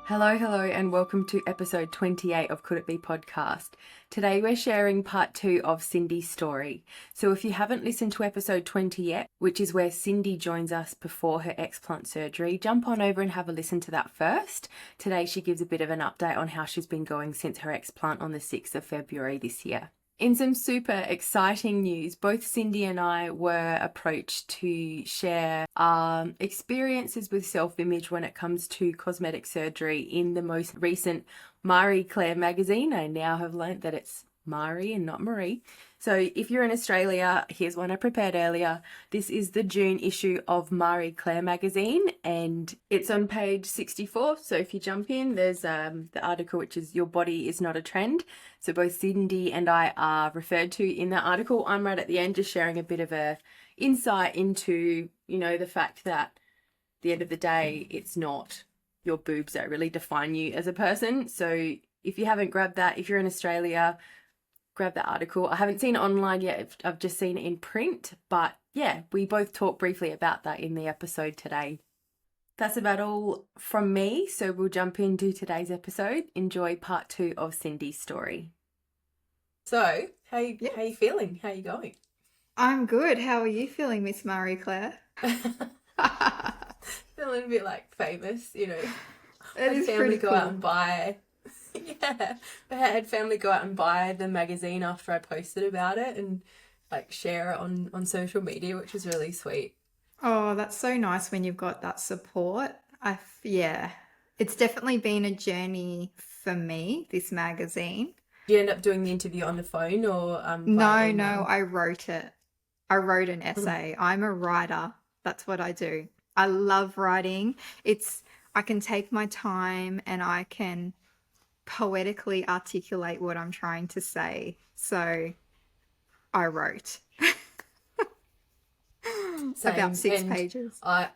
Hello, and welcome to episode 28 of Could It Be podcast. Today we're sharing part 2 of Syndi's story. So if you haven't listened to episode 20 yet, which is where Syndi joins us before her explant surgery, jump on over and have a listen to that first. Today she gives a bit of an update on how she's been going since her explant on the 6th of February this year. In some super exciting news, both Syndi and I were approached to share our experiences with self-image when it comes to cosmetic surgery in the most recent Marie Claire magazine. I now have learnt that it's Marie and not Marie. So if you're in Australia, here's one I prepared earlier. This is the June issue of Marie Claire magazine and it's on page 64. So if you jump in, there's the article which is Your Body Is Not a Trend. So both Syndi and I are referred to in that article. I'm right at the end just sharing a bit of a insight into, the fact that at the end of the day, it's not your boobs that really define you as a person. So if you haven't grabbed that, if you're in Australia, grab that article. I haven't seen it online yet. I've just seen it in print. But yeah, we both talked briefly about that in the episode today. That's about all from me. So we'll jump into today's episode. Enjoy part 2 of Syndi's story. So, how you feeling? How are you going? I'm good. How are you feeling, Miss Marie Claire? Feeling a bit like famous, It is family pretty go cool. out and buy. Yeah, I had family go out and buy the magazine after I posted about it and share it on social media, which was really sweet. Oh, that's so nice when you've got that support. It's definitely been a journey for me, this magazine. Did you end up doing the interview on the phone or No, via email? I wrote it. I wrote an essay. I'm a writer. That's what I do. I love writing. I can take my time and I can poetically articulate what I'm trying to say. So I wrote about 6 pages. That's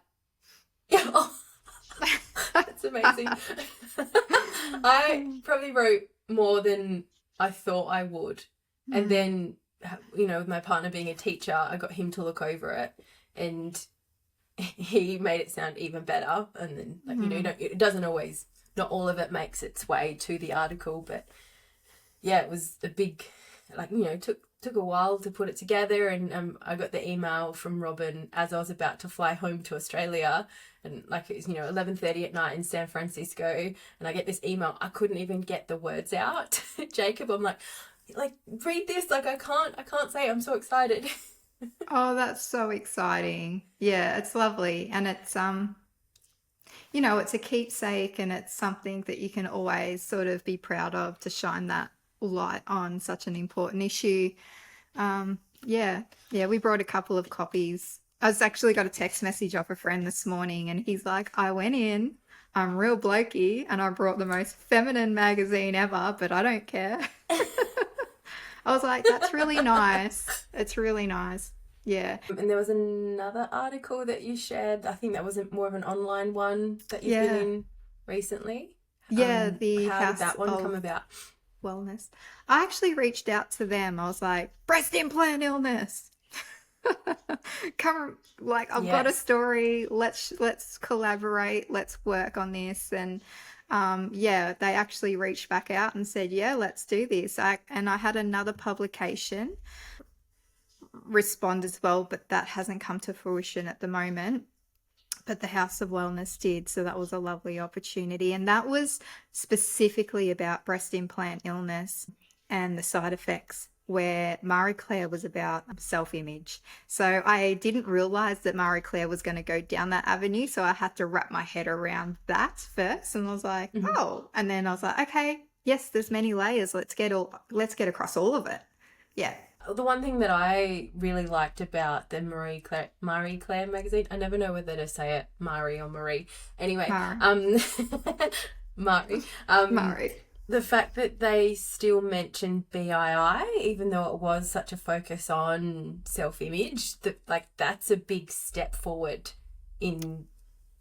amazing. I probably wrote more than I thought I would. And then, with my partner being a teacher, I got him to look over it and he made it sound even better. And then, it doesn't always, not all of it makes its way to the article, but yeah, it was a big, took a while to put it together. And I got the email from Robin as I was about to fly home to Australia, and it was 11:30 at night in San Francisco, and I get this email. I couldn't even get the words out. Jacob, I'm like read this, I can't say it. I'm so excited. Oh, that's so exciting. Yeah, it's lovely. And it's it's a keepsake and it's something that you can always sort of be proud of to shine that light on such an important issue. We brought a couple of copies. I was actually got a text message off a friend this morning and he's like, I went in, I'm real blokey and I brought the most feminine magazine ever, but I don't care. I was like, that's really nice. It's really nice. Yeah. And there was another article that you shared. I think that was more of an online one that you've been in recently. Yeah, how did that one come about? Wellness. I actually reached out to them. I was like, breast implant illness. I've got a story. Let's collaborate. Let's work on this. And they actually reached back out and said, yeah, let's do this. I had another publication respond as well, but that hasn't come to fruition at the moment. But the House of Wellness did, so that was a lovely opportunity. And that was specifically about breast implant illness and the side effects, where Marie Claire was about self-image. So I didn't realize that Marie Claire was going to go down that avenue, so I had to wrap my head around that first. And I was like, oh. And then I was like, okay, yes, there's many layers. Let's get across all of it. Yeah. The one thing that I really liked about the Marie Claire magazine, I never know whether to say it Marie or Marie. Anyway, Marie. Marie. The fact that they still mentioned BII, even though it was such a focus on self-image, that's a big step forward in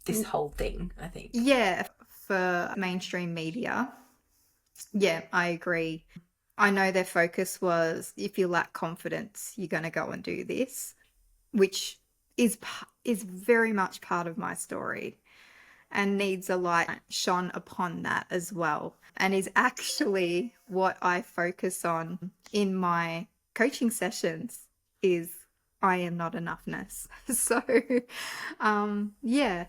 this whole thing, I think. Yeah, for mainstream media. Yeah, I agree. I know their focus was, if you lack confidence, you're going to go and do this, which is very much part of my story. and needs a light shone upon that as well, and is actually what I focus on in my coaching sessions is I am not enoughness. So yeah,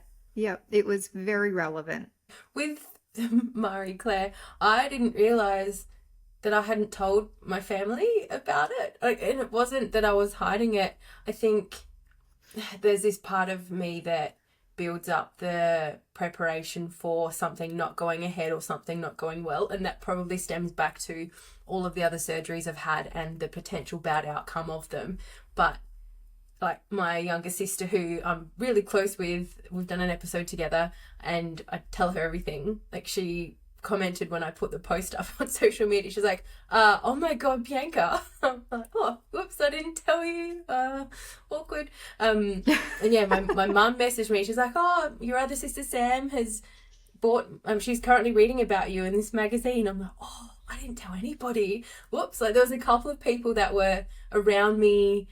it was very relevant. With Marie Claire, I didn't realize that I hadn't told my family about it. And it wasn't that I was hiding it. I think there's this part of me that builds up the preparation for something not going ahead or something not going well. And that probably stems back to all of the other surgeries I've had and the potential bad outcome of them. But like my younger sister, who I'm really close with, we've done an episode together, and I tell her everything. Like, she commented when I put the post up on social media, she's like, oh my god, Bianca. I'm like, oh, whoops, I didn't tell you. Awkward. And yeah, my mum messaged me, she's like, oh, your other sister Sam has bought, she's currently reading about you in this magazine. I'm like, oh, I didn't tell anybody. Whoops. Like, there was a couple of people that were around me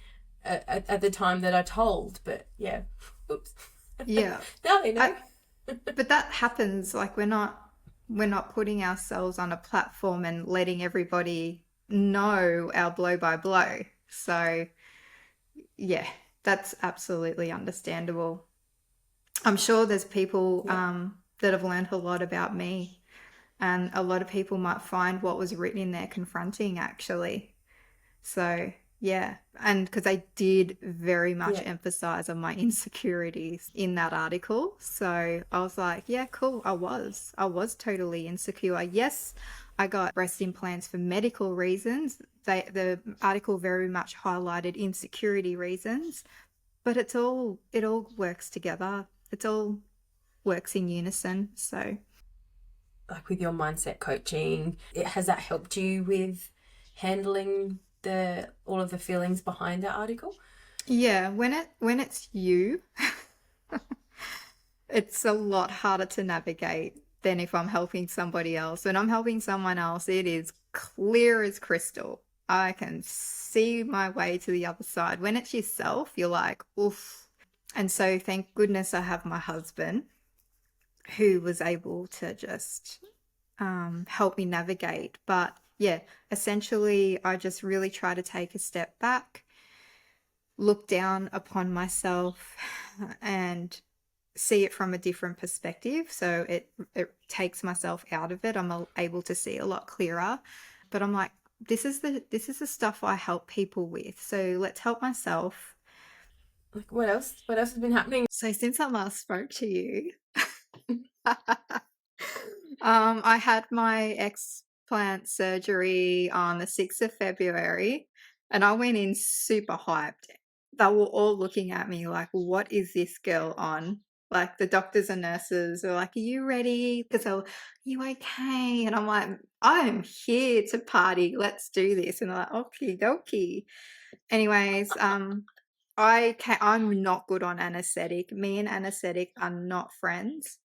at the time that I told, but yeah, oops. Yeah. Now they know. But that happens, like we're not putting ourselves on a platform and letting everybody know our blow by blow. So yeah, that's absolutely understandable. I'm sure there's people that have learned a lot about me, and a lot of people might find what was written in there confronting, actually. So yeah, and because I did very much Yeah. emphasize on my insecurities in that article. So I was like, yeah, cool. I was totally insecure. Yes, I got breast implants for medical reasons. The article very much highlighted insecurity reasons, but it all works together. It all works in unison. So Like with your mindset coaching, has that helped you with handling the all of the feelings behind that article? yeah, when it's you, it's a lot harder to navigate than if I'm helping somebody else. When I'm helping someone else, it is clear as crystal. I can see my way to the other side. When it's yourself, you're like, oof. And so thank goodness I have my husband who was able to just help me navigate. But yeah, essentially, I just really try to take a step back, look down upon myself, and see it from a different perspective. So it takes myself out of it. I'm able to see a lot clearer. But I'm like, this is the stuff I help people with. So let's help myself. Like, what else? What else has been happening? So since I last spoke to you, I had my explant surgery on the 6th of February, and I went in super hyped. They were all looking at me like, what is this girl on? Like the doctors and nurses were like, are you ready? Because are you okay? And I'm like, I'm here to party. Let's do this. And they're like, okie dokie. Anyways, I'm not good on anesthetic. Me and anesthetic are not friends,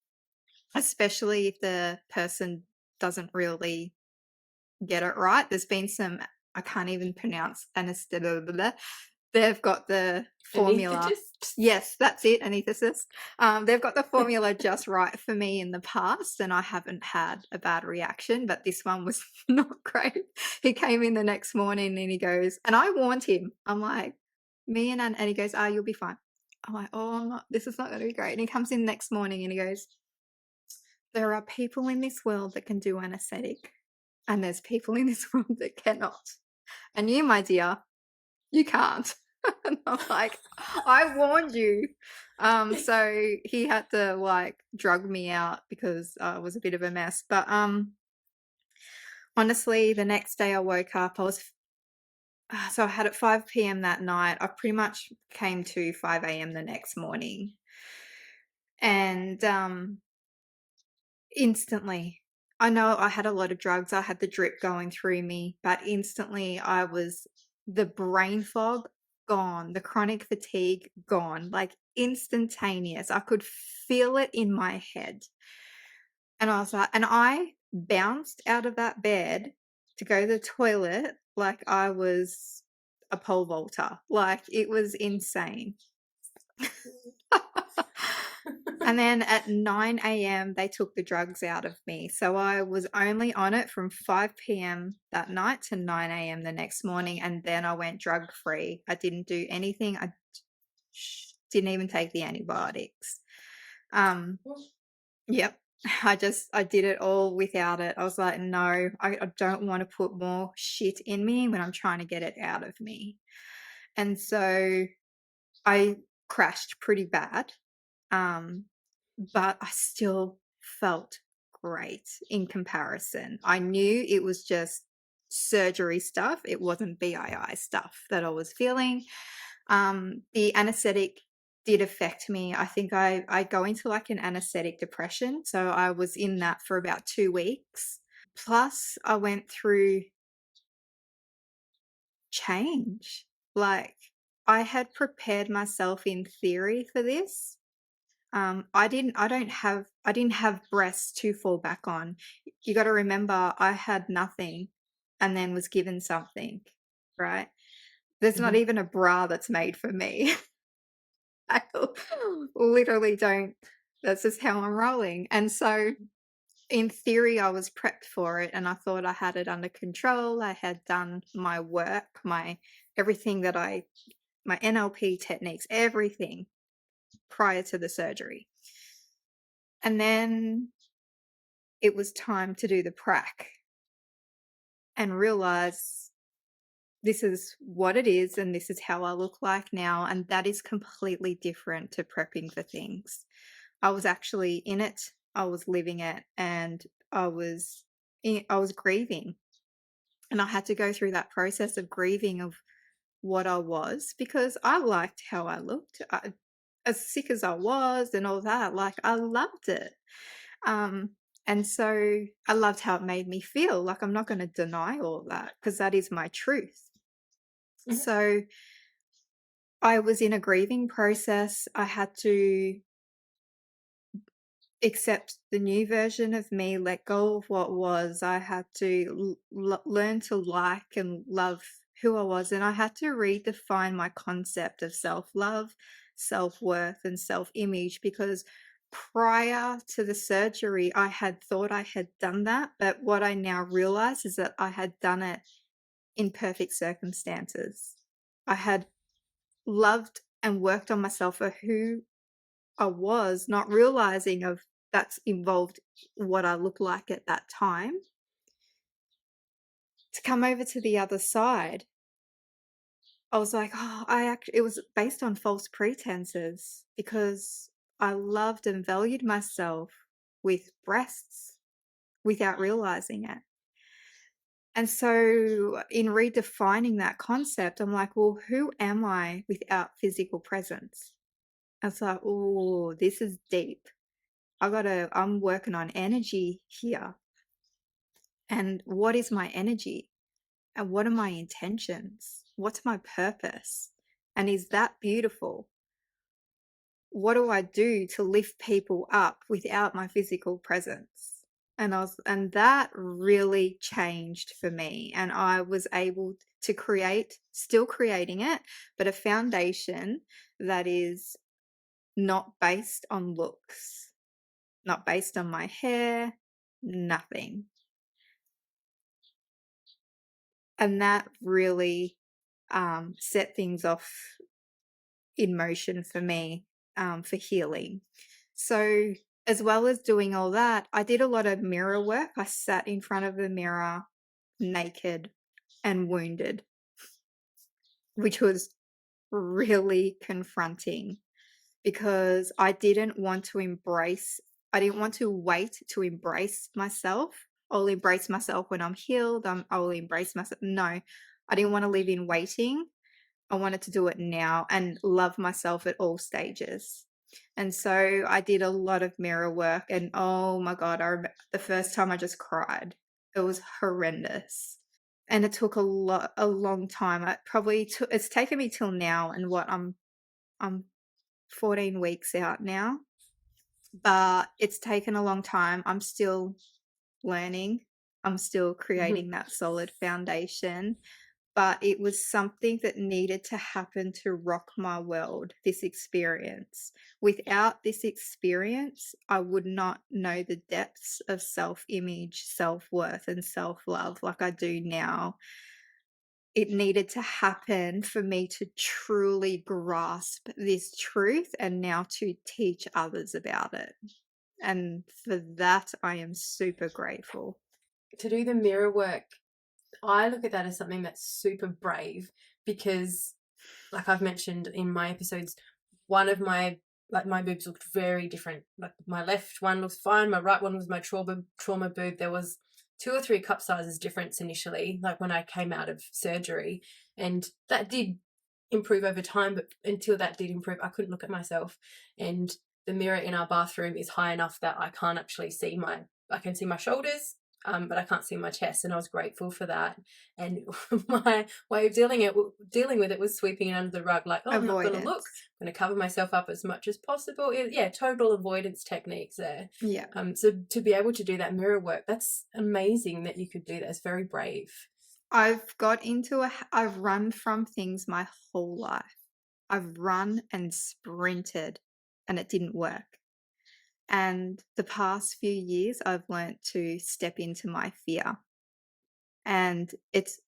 especially if the person doesn't really get it right. There's been some, I can't even pronounce anesthetic. They've got the formula. Anaesthetist? Yes, that's it, anesthetist. They've got the formula just right for me in the past, and I haven't had a bad reaction, but this one was not great. He came in the next morning and he goes, and I warned him, I'm like, and he goes, oh, you'll be fine. I'm like, oh, this is not going to be great. And he comes in next morning and he goes, there are people in this world that can do anesthetic, and there's people in this world that cannot. And you, my dear, you can't. And I'm like, I warned you. So he had to like drug me out because I was a bit of a mess. But honestly, the next day I woke up, so I had it 5 p.m. that night. I pretty much came to 5 a.m. the next morning. And instantly, I know I had a lot of drugs. I had the drip going through me, but instantly the brain fog gone, the chronic fatigue gone, like instantaneous. I could feel it in my head. And I was like, and I bounced out of that bed to go to the toilet like I was a pole vaulter. Like it was insane. And then at 9 a.m., they took the drugs out of me. So I was only on it from 5 p.m. that night to 9 a.m. the next morning. And then I went drug free. I didn't do anything. I didn't even take the antibiotics. Yep. I did it all without it. I was like, no, I don't want to put more shit in me when I'm trying to get it out of me. And so I crashed pretty bad. But I still felt great in comparison. I knew it was just surgery stuff. It wasn't BII stuff that I was feeling. The anesthetic did affect me. I think I go into like an anesthetic depression. So I was in that for about 2 weeks. Plus, I went through change. Like, I had prepared myself in theory for this. I didn't have breasts to fall back on. You got to remember, I had nothing and then was given something, right? There's not even a bra that's made for me. I literally don't. That's just how I'm rolling. And so, in theory, I was prepped for it, and I thought I had it under control. I had done my work, my everything that my NLP techniques, everything prior to the surgery. And then it was time to do the prac and realize this is what it is and this is how I look like now. And that is completely different to prepping for things. I was actually in it, I was living it, and I was grieving. And I had to go through that process of grieving of what I was, because I liked how I looked. As sick as I was and all that, like, I loved it. And so I loved how it made me feel. Like, I'm not going to deny all that because that is my truth. So I was in a grieving process. I had to accept the new version of me, let go of what was. I had to learn to like and love who I was. And I had to redefine my concept of self-love, self-worth, and self-image, because prior to the surgery, I had thought I had done that. But what I now realize is that I had done it in perfect circumstances. I had loved and worked on myself for who I was, not realizing of that's involved what I look like at that time. To come over to the other side, I was like, oh, it was based on false pretenses, because I loved and valued myself with breasts without realizing it. And so in redefining that concept, I'm like, well, who am I without physical presence? I was like, oh, this is deep. I'm working on energy here. And what is my energy? And what are my intentions? What's my purpose? And is that beautiful? What do I do to lift people up without my physical presence? And that really changed for me. And I was able to create, still creating it, but a foundation that is not based on looks, not based on my hair, nothing. And that really set things off in motion for me, for healing. So, as well as doing all that, I did a lot of mirror work. I sat in front of the mirror naked and wounded, which was really confronting, because I didn't want to wait to embrace myself. I'll embrace myself when I'm healed. I will embrace myself. No, I didn't want to live in waiting. I wanted to do it now and love myself at all stages. And so I did a lot of mirror work, and oh my God, I remember the first time I just cried. It was horrendous. And it took a long time. It's taken me till now, and I'm 14 weeks out now, but it's taken a long time. I'm still learning. I'm still creating that solid foundation. but it was something that needed to happen to rock my world, this experience. Without this experience, I would not know the depths of self-image, self-worth, and self-love like I do now. It needed to happen for me to truly grasp this truth and now to teach others about it. And for that, I am super grateful. To do the mirror work, I look at that as something that's super brave because, like I've mentioned in my episodes, one of my boobs looked very different. Like my left one looks fine, my right one was my trauma boob. There was 2 or 3 cup sizes difference initially, like when I came out of surgery, and that did improve over time. But until that did improve, I couldn't look at myself, and the mirror in our bathroom is high enough that I can't actually see I can see my shoulders, but I can't see my chest, and I was grateful for that. And my way of dealing with it was sweeping it under the rug, like, oh, I'm not going to look. Avoidance. I'm going to cover myself up as much as possible. Yeah, total avoidance techniques there. Yeah. So to be able to do that mirror work, that's amazing that you could do that. It's very brave. I've run from things my whole life. I've run and sprinted and it didn't work. And the past few years, I've learnt to step into my fear. And it's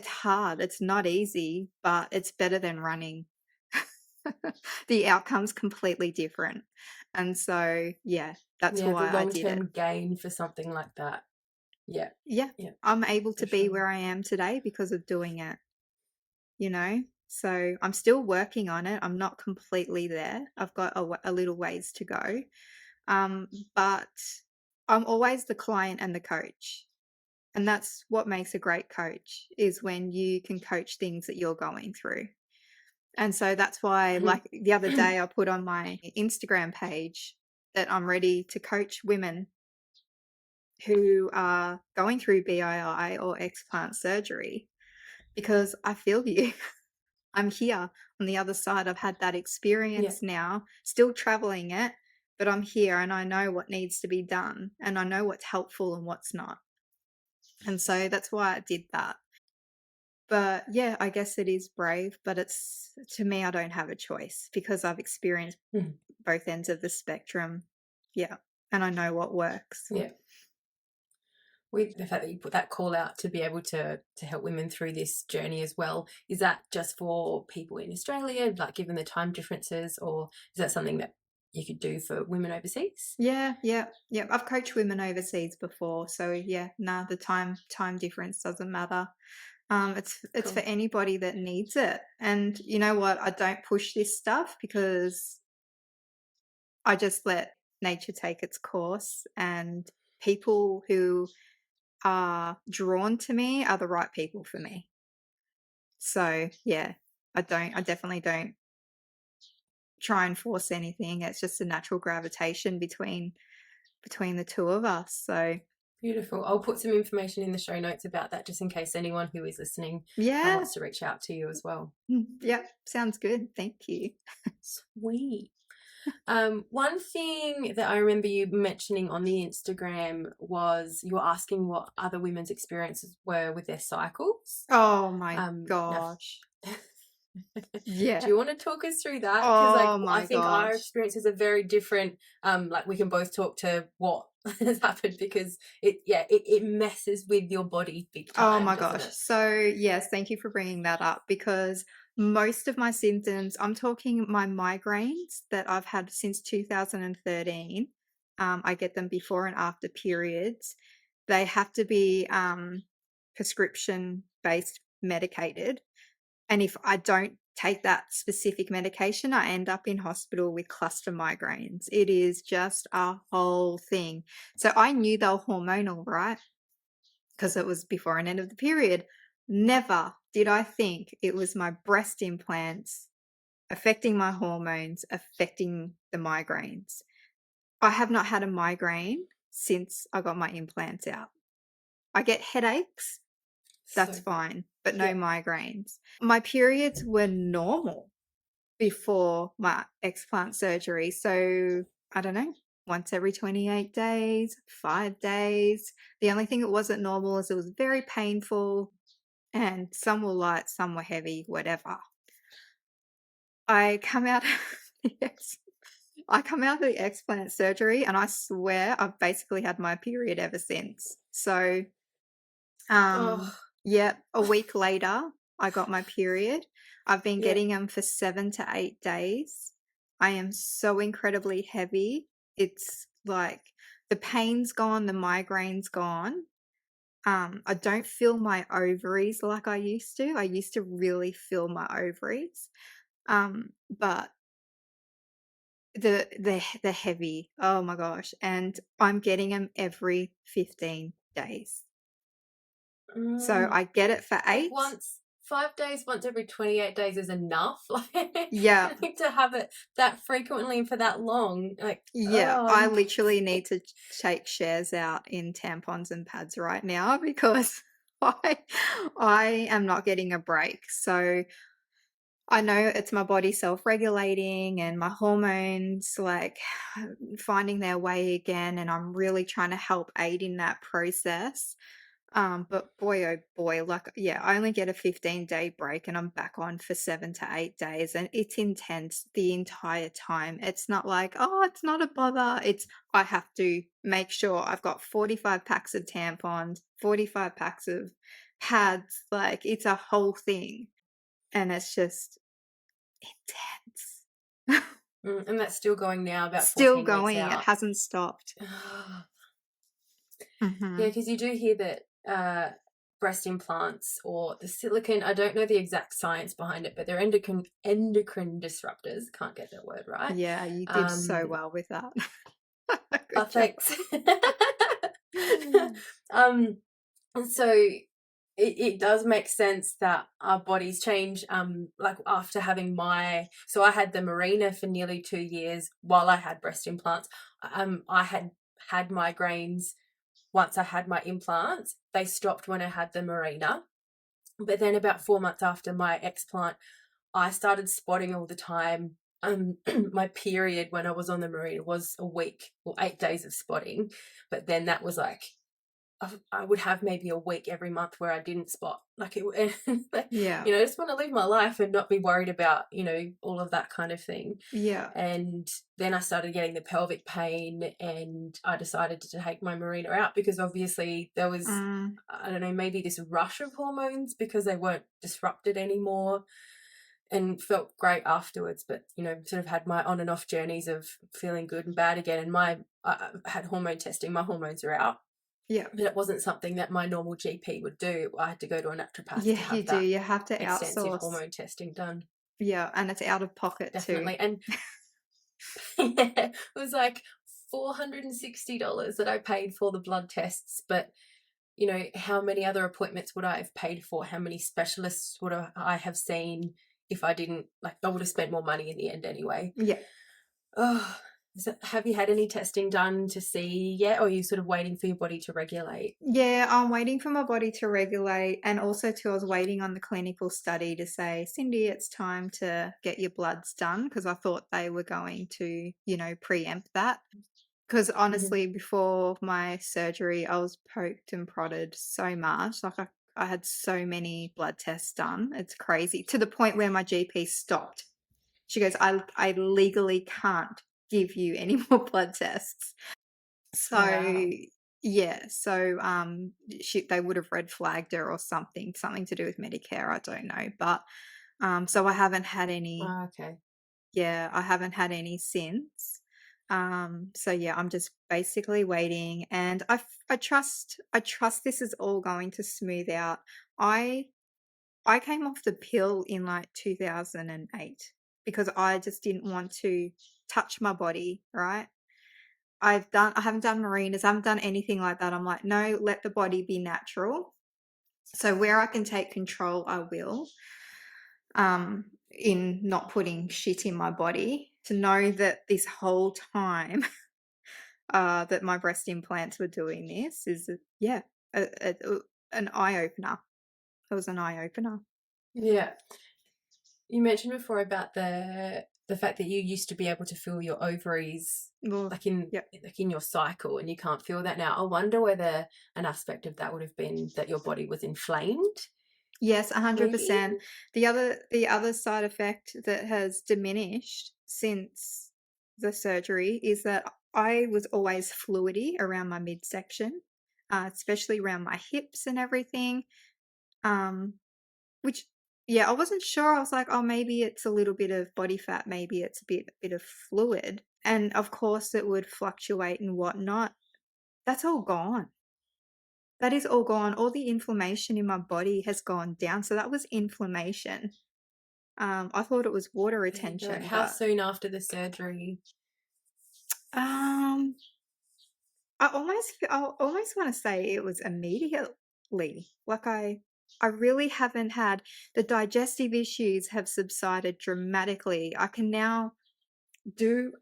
hard. It's not easy, but it's better than running. The outcome's completely different. And so, yeah, that's Yeah, the why I did it. long-term gain for something like that. Yeah. Yeah, Yeah, I'm able to for be sure. where I am today because of doing it, you know? So I'm still working on it. I'm not completely there. I've got a little ways to go. But I'm always the client and the coach. And that's what makes a great coach is when you can coach things that you're going through. And so that's why, Mhm. like the other day, I put on my Instagram page that I'm ready to coach women who are going through BII or explant surgery because I feel you. I'm here on the other side. I've had that Yeah. experience now, still traveling it, but I'm here and I know what needs to be done and I know what's helpful and what's not. And so that's why I did that. But yeah, I guess it is brave, but to me, I don't have a choice because I've experienced Mhm. both ends of the spectrum. Yeah. And I know what works. Yeah. With the fact that you put that call out to be able to help women through this journey as well, is that just for people in Australia, like given the time differences, or is that something that you could do for women overseas? Yeah, yeah, yeah. I've coached women overseas before, so yeah, nah, the time difference doesn't matter. It's for Cool. anybody that needs it. And you know what? I don't push this stuff because I just let nature take its course, and people who are drawn to me are the right people for me. So yeah, I definitely don't try and force anything. It's just a natural gravitation between the two of us. So Beautiful. I'll put some information in the show notes about that just in case anyone who is listening yeah, wants to reach out to you as well. yeah, sounds good. Thank you. Sweet. One thing that I remember you mentioning on the Instagram was you were asking what other women's experiences were with their cycles. Oh my Now, gosh. do Yeah. you want to talk us through that? Because Oh I my think our gosh. experiences are very different. Like we can both talk to what has happened because it messes with your body big Oh time, my doesn't gosh. it? So, yes, thank you for bringing that up because most of my symptoms, I'm talking my migraines that I've had since 2013. I get them before and after periods. They have to be prescription based medicated. And if I don't take that specific medication, I end up in hospital with cluster migraines. It is just a whole thing. So I knew they were hormonal, right? Because it was before and end of the period. Never did I think it was my breast implants affecting my hormones, affecting the migraines. I have not had a migraine since I got my implants out. I get headaches, that's So fine, but no yeah, migraines. My periods were normal before my explant surgery. So I don't know. once every 28 days, 5 days. The only thing that wasn't normal is it was very painful, and some were light, some were heavy, whatever. I come out yes, I come out of the explant surgery, and I swear I've basically had my period ever since. So, Oh, yeah, a week later, I got my period. I've been yeah. getting them for 7 to 8 days. I am so incredibly heavy. It's like the pain's gone, the migraine's gone. I don't feel my ovaries like I used to. I used to really feel my ovaries. But they're heavy. Oh my gosh. And I'm getting them every 15 days. So Mm. I get it for Like 8. once, 5 days, once every 28 days is enough. Like, Yeah. I think to have it that frequently and for that long, like, Yeah, oh, I literally need to take shares out in tampons and pads right now because I I am not getting a break. So I know it's my body self-regulating and my hormones like finding their way again, and I'm really trying to help aid in that process. But boy, oh boy, like, yeah, I only get a 15-day break and I'm back on for 7 to 8 days, and it's intense the entire time. It's not like, oh, it's not a bother. It's, I have to make sure I've got 45 packs of tampons, 45 packs of pads. Like, it's a whole thing. And it's just intense. and that's still going now, about Still 14 weeks going. It out. hasn't stopped. Yeah, Hmm. because you do hear that breast implants or the silicone, I don't know the exact science behind it, but they're endocrine disruptors. Can't get that word right. Yeah, you did so Um, well with that. oh, Good job. thanks. um, and so it does make sense that our bodies change. Like after having so I had the Marina for nearly 2 years while I had breast implants. I had migraines once I had my implants. They stopped when I had the Marina. But then about 4 months after my explant, I started spotting all the time. My period when I was on the Marina was a week or 8 days of spotting. But then that was like, I would have maybe a week every month where I didn't spot. Like it, Yeah. I just want to live my life and not be worried about, all of that kind of thing. Yeah. And then I started getting the pelvic pain, and I decided to take my Marina out because obviously there was, Mm, I don't know, maybe this rush of hormones because they weren't disrupted anymore, and felt great afterwards. But, sort of had my on and off journeys of feeling good and bad again. And I had hormone testing, my hormones are out, yeah. but it wasn't something that my normal GP would do. I had to go to a naturopath Yeah, to you have do. that You have to extensive outsource. hormone testing done. Yeah, and it's out of pocket too. Definitely. And yeah, it was like $460 that I paid for the blood tests. But, how many other appointments would I have paid for? How many specialists would I have seen if I didn't? Like, I would have spent more money in the end anyway. Yeah. Oh, have you had any testing done to see yet, or are you sort of waiting for your body to regulate? Yeah, I'm waiting for my body to regulate, and also too, I was waiting on the clinical study to say, Cindy, it's time to get your bloods done, because I thought they were going to, preempt that. Because Mm-hmm. honestly, before my surgery, I was poked and prodded so much. Like I had so many blood tests done. It's crazy, to the point where my GP stopped. She goes, I legally can't give you any more blood tests. So Wow. yeah, so they would have red flagged her or something to do with Medicare, I don't know. But so I haven't had any, Oh, okay. yeah, I haven't had any since. So yeah, I'm just basically waiting, and I trust this is all going to smooth out. I I came off the pill in like 2008 because I just didn't want to touch my body, right? I haven't done marinas, I haven't done anything like that. I'm like, no, let the body be natural. So where I can take control, I will. In not putting shit in my body. To know that this whole time, that my breast implants were doing this is, yeah, an eye opener. It was an eye opener. Yeah. You mentioned before about the the fact that you used to be able to feel your ovaries Well, like in yep. like in your cycle, and you can't feel that now. I wonder whether an aspect of that would have been that your body was inflamed, Yes, maybe. 100%. The other side effect that has diminished since the surgery is that I was always fluidy around my midsection, especially around my hips and everything. Um, which, yeah, I wasn't sure. I was like, oh, maybe it's a little bit of body fat, maybe it's a bit of fluid. And of course, it would fluctuate and whatnot. That's all gone. That is all gone. All the inflammation in my body has gone down. So that was inflammation. I thought it was water There you go. retention, How but soon after the surgery? um, I almost want to say it was immediately. Like I really haven't had the digestive issues have subsided dramatically. I can now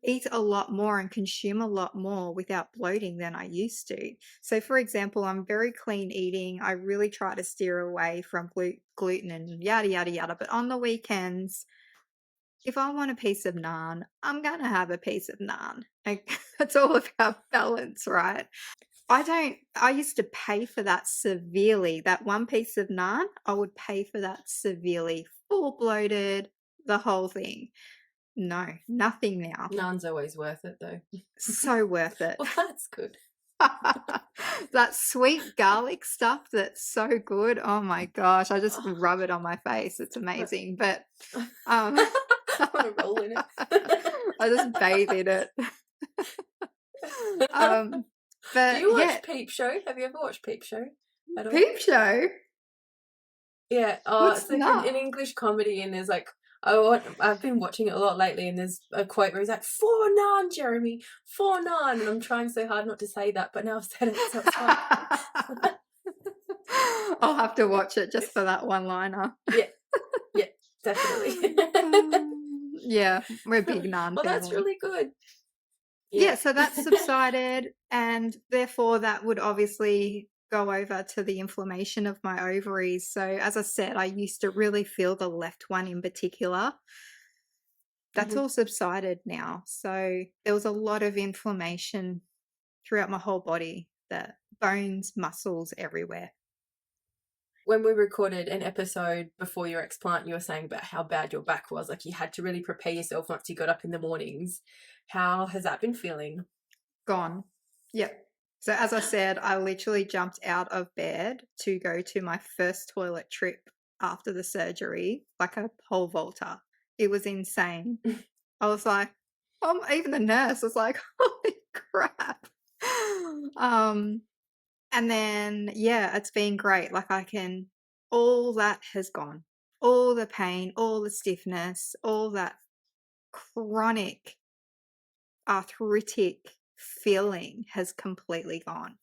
eat a lot more and consume a lot more without bloating than I used to. So, for example, I'm very clean eating. I really try to steer away from gluten and yada, yada, yada. But on the weekends, if I want a piece of naan, I'm going to have a piece of naan. Like, it's all about balance, right? I used to pay for that severely. That one piece of naan, I would pay for that severely, full bloated, the whole thing. No, nothing now. Naan's always worth it, though. So worth it. Well, that's good. That sweet garlic stuff that's so good. Oh my gosh, I just rub it on my face. It's amazing. But I want to roll in it. I just bathe in it. Do But you watch yeah, Peep Show? Have you ever watched Peep Show at all? Peep Show. Yeah. What's It's like that? an English comedy, and there's like I've been watching it a lot lately, and there's a quote where he's like, "For naan, Jeremy, for naan," and I'm trying so hard not to say that, but now I've said it, so it's fine. I'll have to watch it just for that one liner. Yeah, definitely. Yeah, we're a big naan Well, that's family. really good. Yeah, so that subsided, and therefore that would obviously go over to the inflammation of my ovaries. So, as I said, I used to really feel the left one in particular. That's all subsided now. So, there was a lot of inflammation throughout my whole body, the bones, muscles, everywhere. When we recorded an episode before your explant, you were saying about how bad your back was. Like you had to really prepare yourself once you got up in the mornings. How has that been feeling? Gone. Yep. So, as I said, I literally jumped out of bed to go to my first toilet trip after the surgery, like a pole vaulter. It was insane. I was like, even the nurse was like, holy crap. And then, yeah, it's been great. Like all that has gone. All the pain, all the stiffness, all that chronic arthritic feeling has completely gone.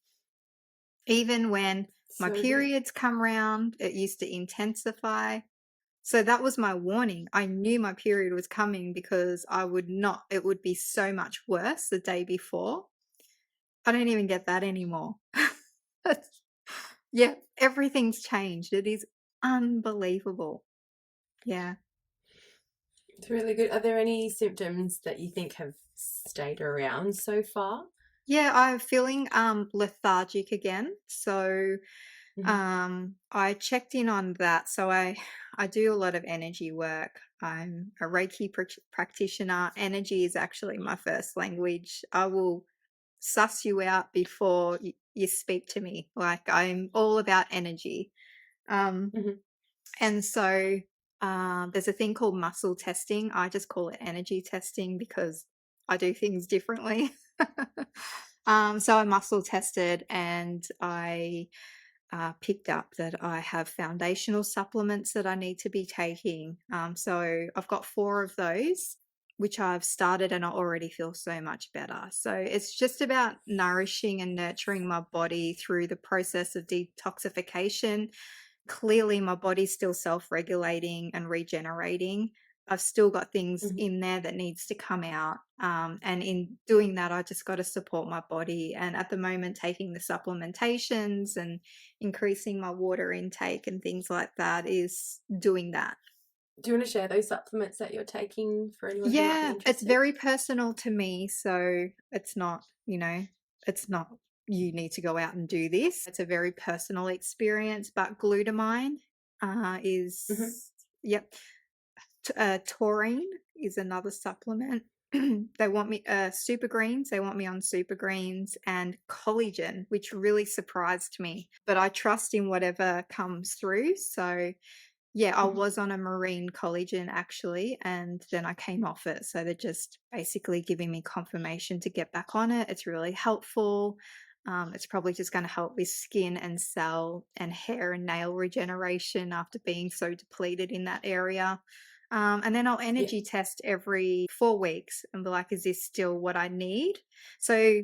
Even when my So good. periods come round, it used to intensify. So that was my warning. I knew my period was coming because it would be so much worse the day before. I don't even get that anymore. Yeah, everything's changed. It is unbelievable. Yeah. It's really good. Are there any symptoms that you think have stayed around so far? Yeah, I'm feeling lethargic again. So I checked in on that. So I do a lot of energy work. I'm a Reiki practitioner. Energy is actually my first language. I will suss you out before you speak to me. Like I'm all about energy. Um, Mhm. and so there's a thing called muscle testing. I just call it energy testing because I do things differently. So I muscle tested and I picked up that I have foundational supplements that I need to be taking. So I've got 4 of those, which I've started and I already feel so much better. So it's just about nourishing and nurturing my body through the process of detoxification. Clearly, my body's still self-regulating and regenerating. I've still got things in there that needs to come out. And in doing that, I just got to support my body. And at the moment, taking the supplementations and increasing my water intake and things like that is doing that. Do you want to share those supplements that you're taking for anyone who might be Yeah, it's interested? very personal to me. So it's not, it's not you need to go out and do this. It's a very personal experience. But glutamine Hmm. yep. Taurine is another supplement. They want me super greens. They want me on super greens and collagen, which really surprised me. But I trust in whatever comes through. So yeah, I Hmm. was on a marine collagen actually, and then I came off it. So they're just basically giving me confirmation to get back on it. It's really helpful. It's probably just going to help with skin and cell and hair and nail regeneration after being so depleted in that area. And then I'll Yeah. energy test every 4 weeks and be like, is this still what I need? So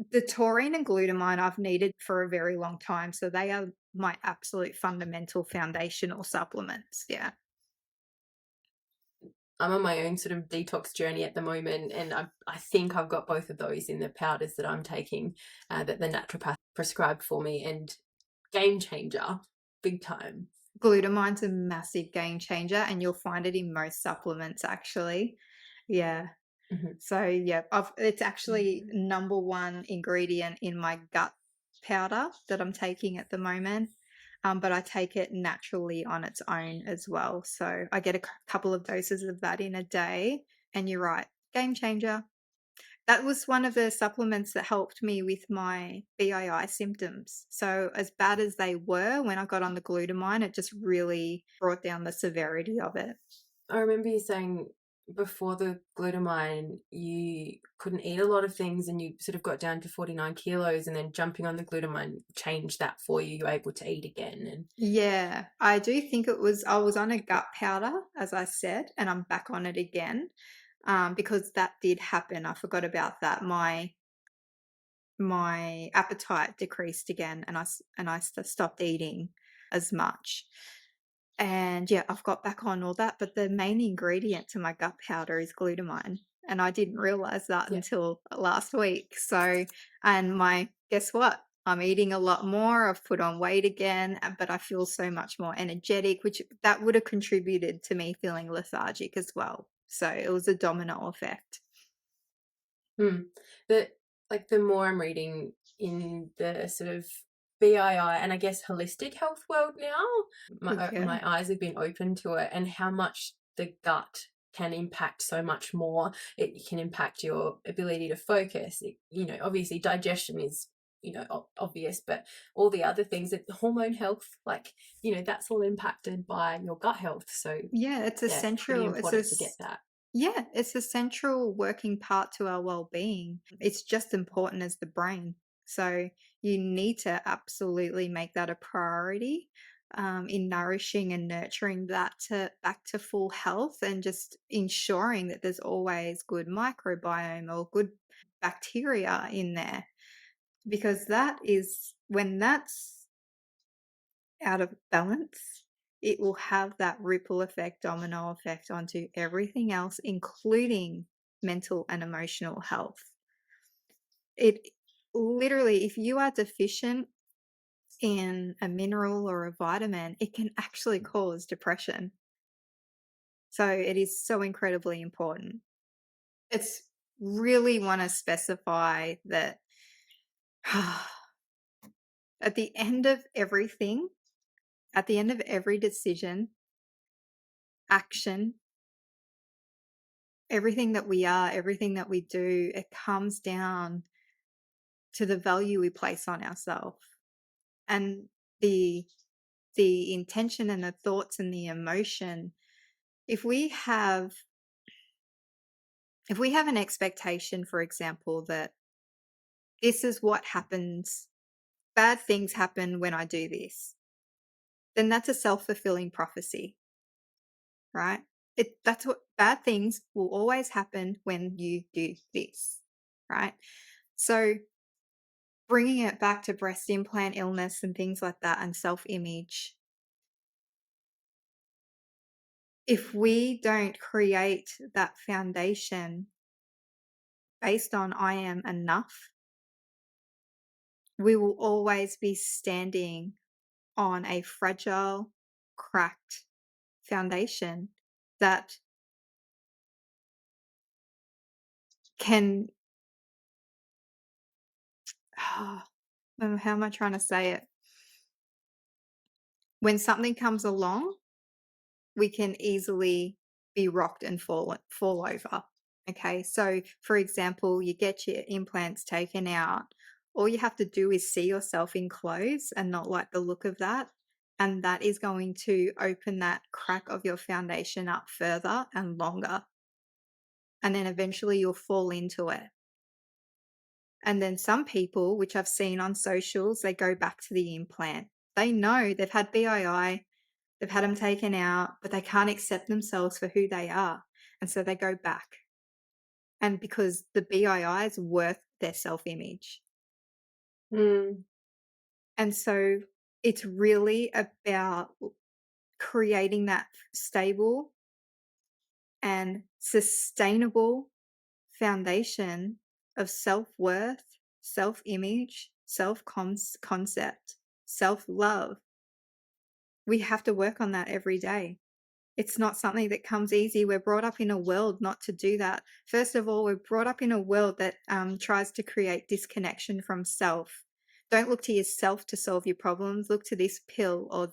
the taurine and glutamine I've needed for a very long time. So they are my absolute fundamental foundational supplements. Yeah. I'm on my own sort of detox journey at the moment, and I think I've got both of those in the powders that I'm taking that the naturopath prescribed for me, and game changer, big time. Glutamine's a massive game changer, and you'll find it in most supplements actually. Yeah. Hmm. So yeah, it's actually number one ingredient in my gut powder that I'm taking at the moment. But I take it naturally on its own as well. So I get a couple of doses of that in a day. And you're right, game changer. That was one of the supplements that helped me with my BII symptoms. So as bad as they were when I got on the glutamine, it just really brought down the severity of it. I remember you saying before the glutamine, you couldn't eat a lot of things and you sort of got down to 49 kilos, and then jumping on the glutamine changed that for you. You're able to eat again. And Yeah, I do think I was on a gut powder, as I said, and I'm back on it again because that did happen. I forgot about that. My appetite decreased again, and stopped eating as much. And yeah, I've got back on all that, but the main ingredient to my gut powder is glutamine. And I didn't realize that yeah. until last week. So, and guess what? I'm eating a lot more. I've put on weight again, but I feel so much more energetic, which that would have contributed to me feeling lethargic as well. So it was a domino effect. Hmm. The the more I'm reading in the sort of BII and I guess holistic health world now, Yeah. my eyes have been open to it, and how much the gut can impact so much more. It can impact your ability to focus. Obviously digestion is obvious, but all the other things, that hormone health, that's all impacted by your gut health. So Yeah, it's yeah, pretty essential. important to get that. Yeah, it's a central working part to our well-being. It's just important as the brain. So you need to absolutely make that a priority in nourishing and nurturing that to back to full health, and just ensuring that there's always good microbiome or good bacteria in there. Because that is when that's out of balance, it will have that ripple effect, domino effect onto everything else, including mental and emotional health. It literally, if you are deficient in a mineral or a vitamin, it can actually cause depression. So it is so incredibly important. It's really want to specify that at the end of everything, at the end of every decision, action, everything that we are, everything that we do, it comes down to the value we place on ourselves, and the intention and the thoughts and the emotion. If we have an expectation, for example, that this is what happens, bad things happen when I do this, then that's a self-fulfilling prophecy, right? That's what bad things will always happen when you do this, right? So bringing it back to breast implant illness and things like that and self-image, if we don't create that foundation based on I am enough, we will always be standing on a fragile, cracked foundation that can, how am I trying to say it? When something comes along, we can easily be rocked and fall over. Okay, so for example, you get your implants taken out. All you have to do is see yourself in clothes and not like the look of that. And that is going to open that crack of your foundation up further and longer. And then eventually you'll fall into it. And then some people, which I've seen on socials, they go back to the implant. They know they've had BII, they've had them taken out, but they can't accept themselves for who they are. And so they go back. And because the BII is worth their self-image. Mm. And so it's really about creating that stable and sustainable foundation of self-worth, self-image, self-concept, self-love. We have to work on that every day. It's not something that comes easy. We're brought up in a world not to do that. First of all, we're brought up in a world that tries to create disconnection from self. Don't look to yourself to solve your problems. Look to this pill or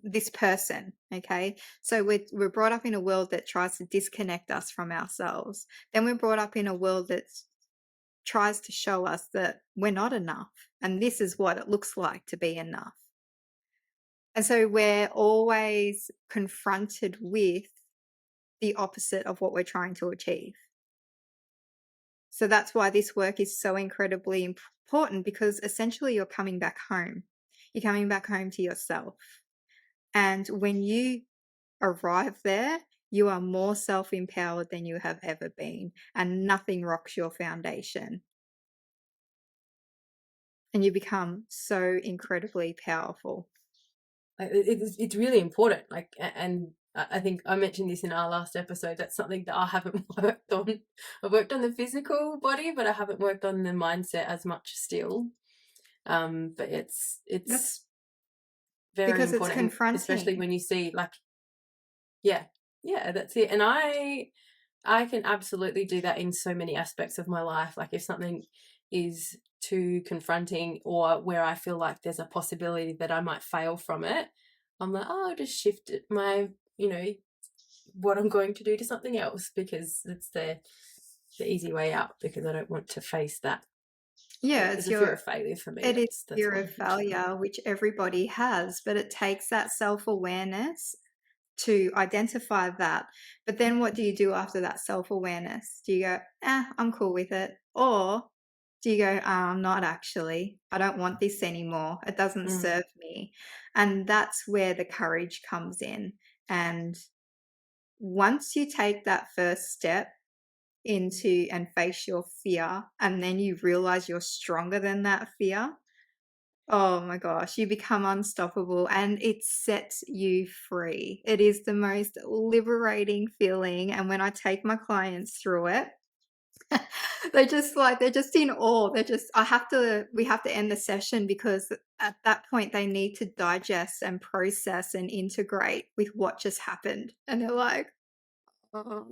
this person. Okay, so we're brought up in a world that tries to disconnect us from ourselves. Then we're brought up in a world that tries to show us that we're not enough, and this is what it looks like to be enough. And so we're always confronted with the opposite of what we're trying to achieve. So that's why this work is so incredibly important, because essentially you're coming back home. You're coming back home to yourself. And when you arrive there, you are more self-empowered than you have ever been, and nothing rocks your foundation. And you become so incredibly powerful. It's really important. And I think I mentioned this in our last episode. That's something that I haven't worked on. I've worked on the physical body, but I haven't worked on the mindset as much still. But it's That's very because it's important, especially confronting. when you see yeah, that's it. And I can absolutely do that in so many aspects of my life. Like if something is too confronting or where I feel like there's a possibility that I might fail from it, I'm like, oh, I'll just shift my, what I'm going to do to something else, because it's the easy way out, because I don't want to face that. Yeah, It's a fear of failure for me. it is That's fear what of I'm mentioning. failure, which everybody has, but it takes that self-awareness to identify that. But then what do you do after that self-awareness? Do you go, I'm cool with it? Or do you go, I'm not actually. I don't want this anymore. It doesn't serve me. And that's where the courage comes in. And once you take that first step into and face your fear, and then you realize you're stronger than that fear, oh my gosh, you become unstoppable and it sets you free. It is the most liberating feeling. And when I take my clients through it, they're just in awe. We have to end the session, because at that point they need to digest and process and integrate with what just happened. And they're like, oh,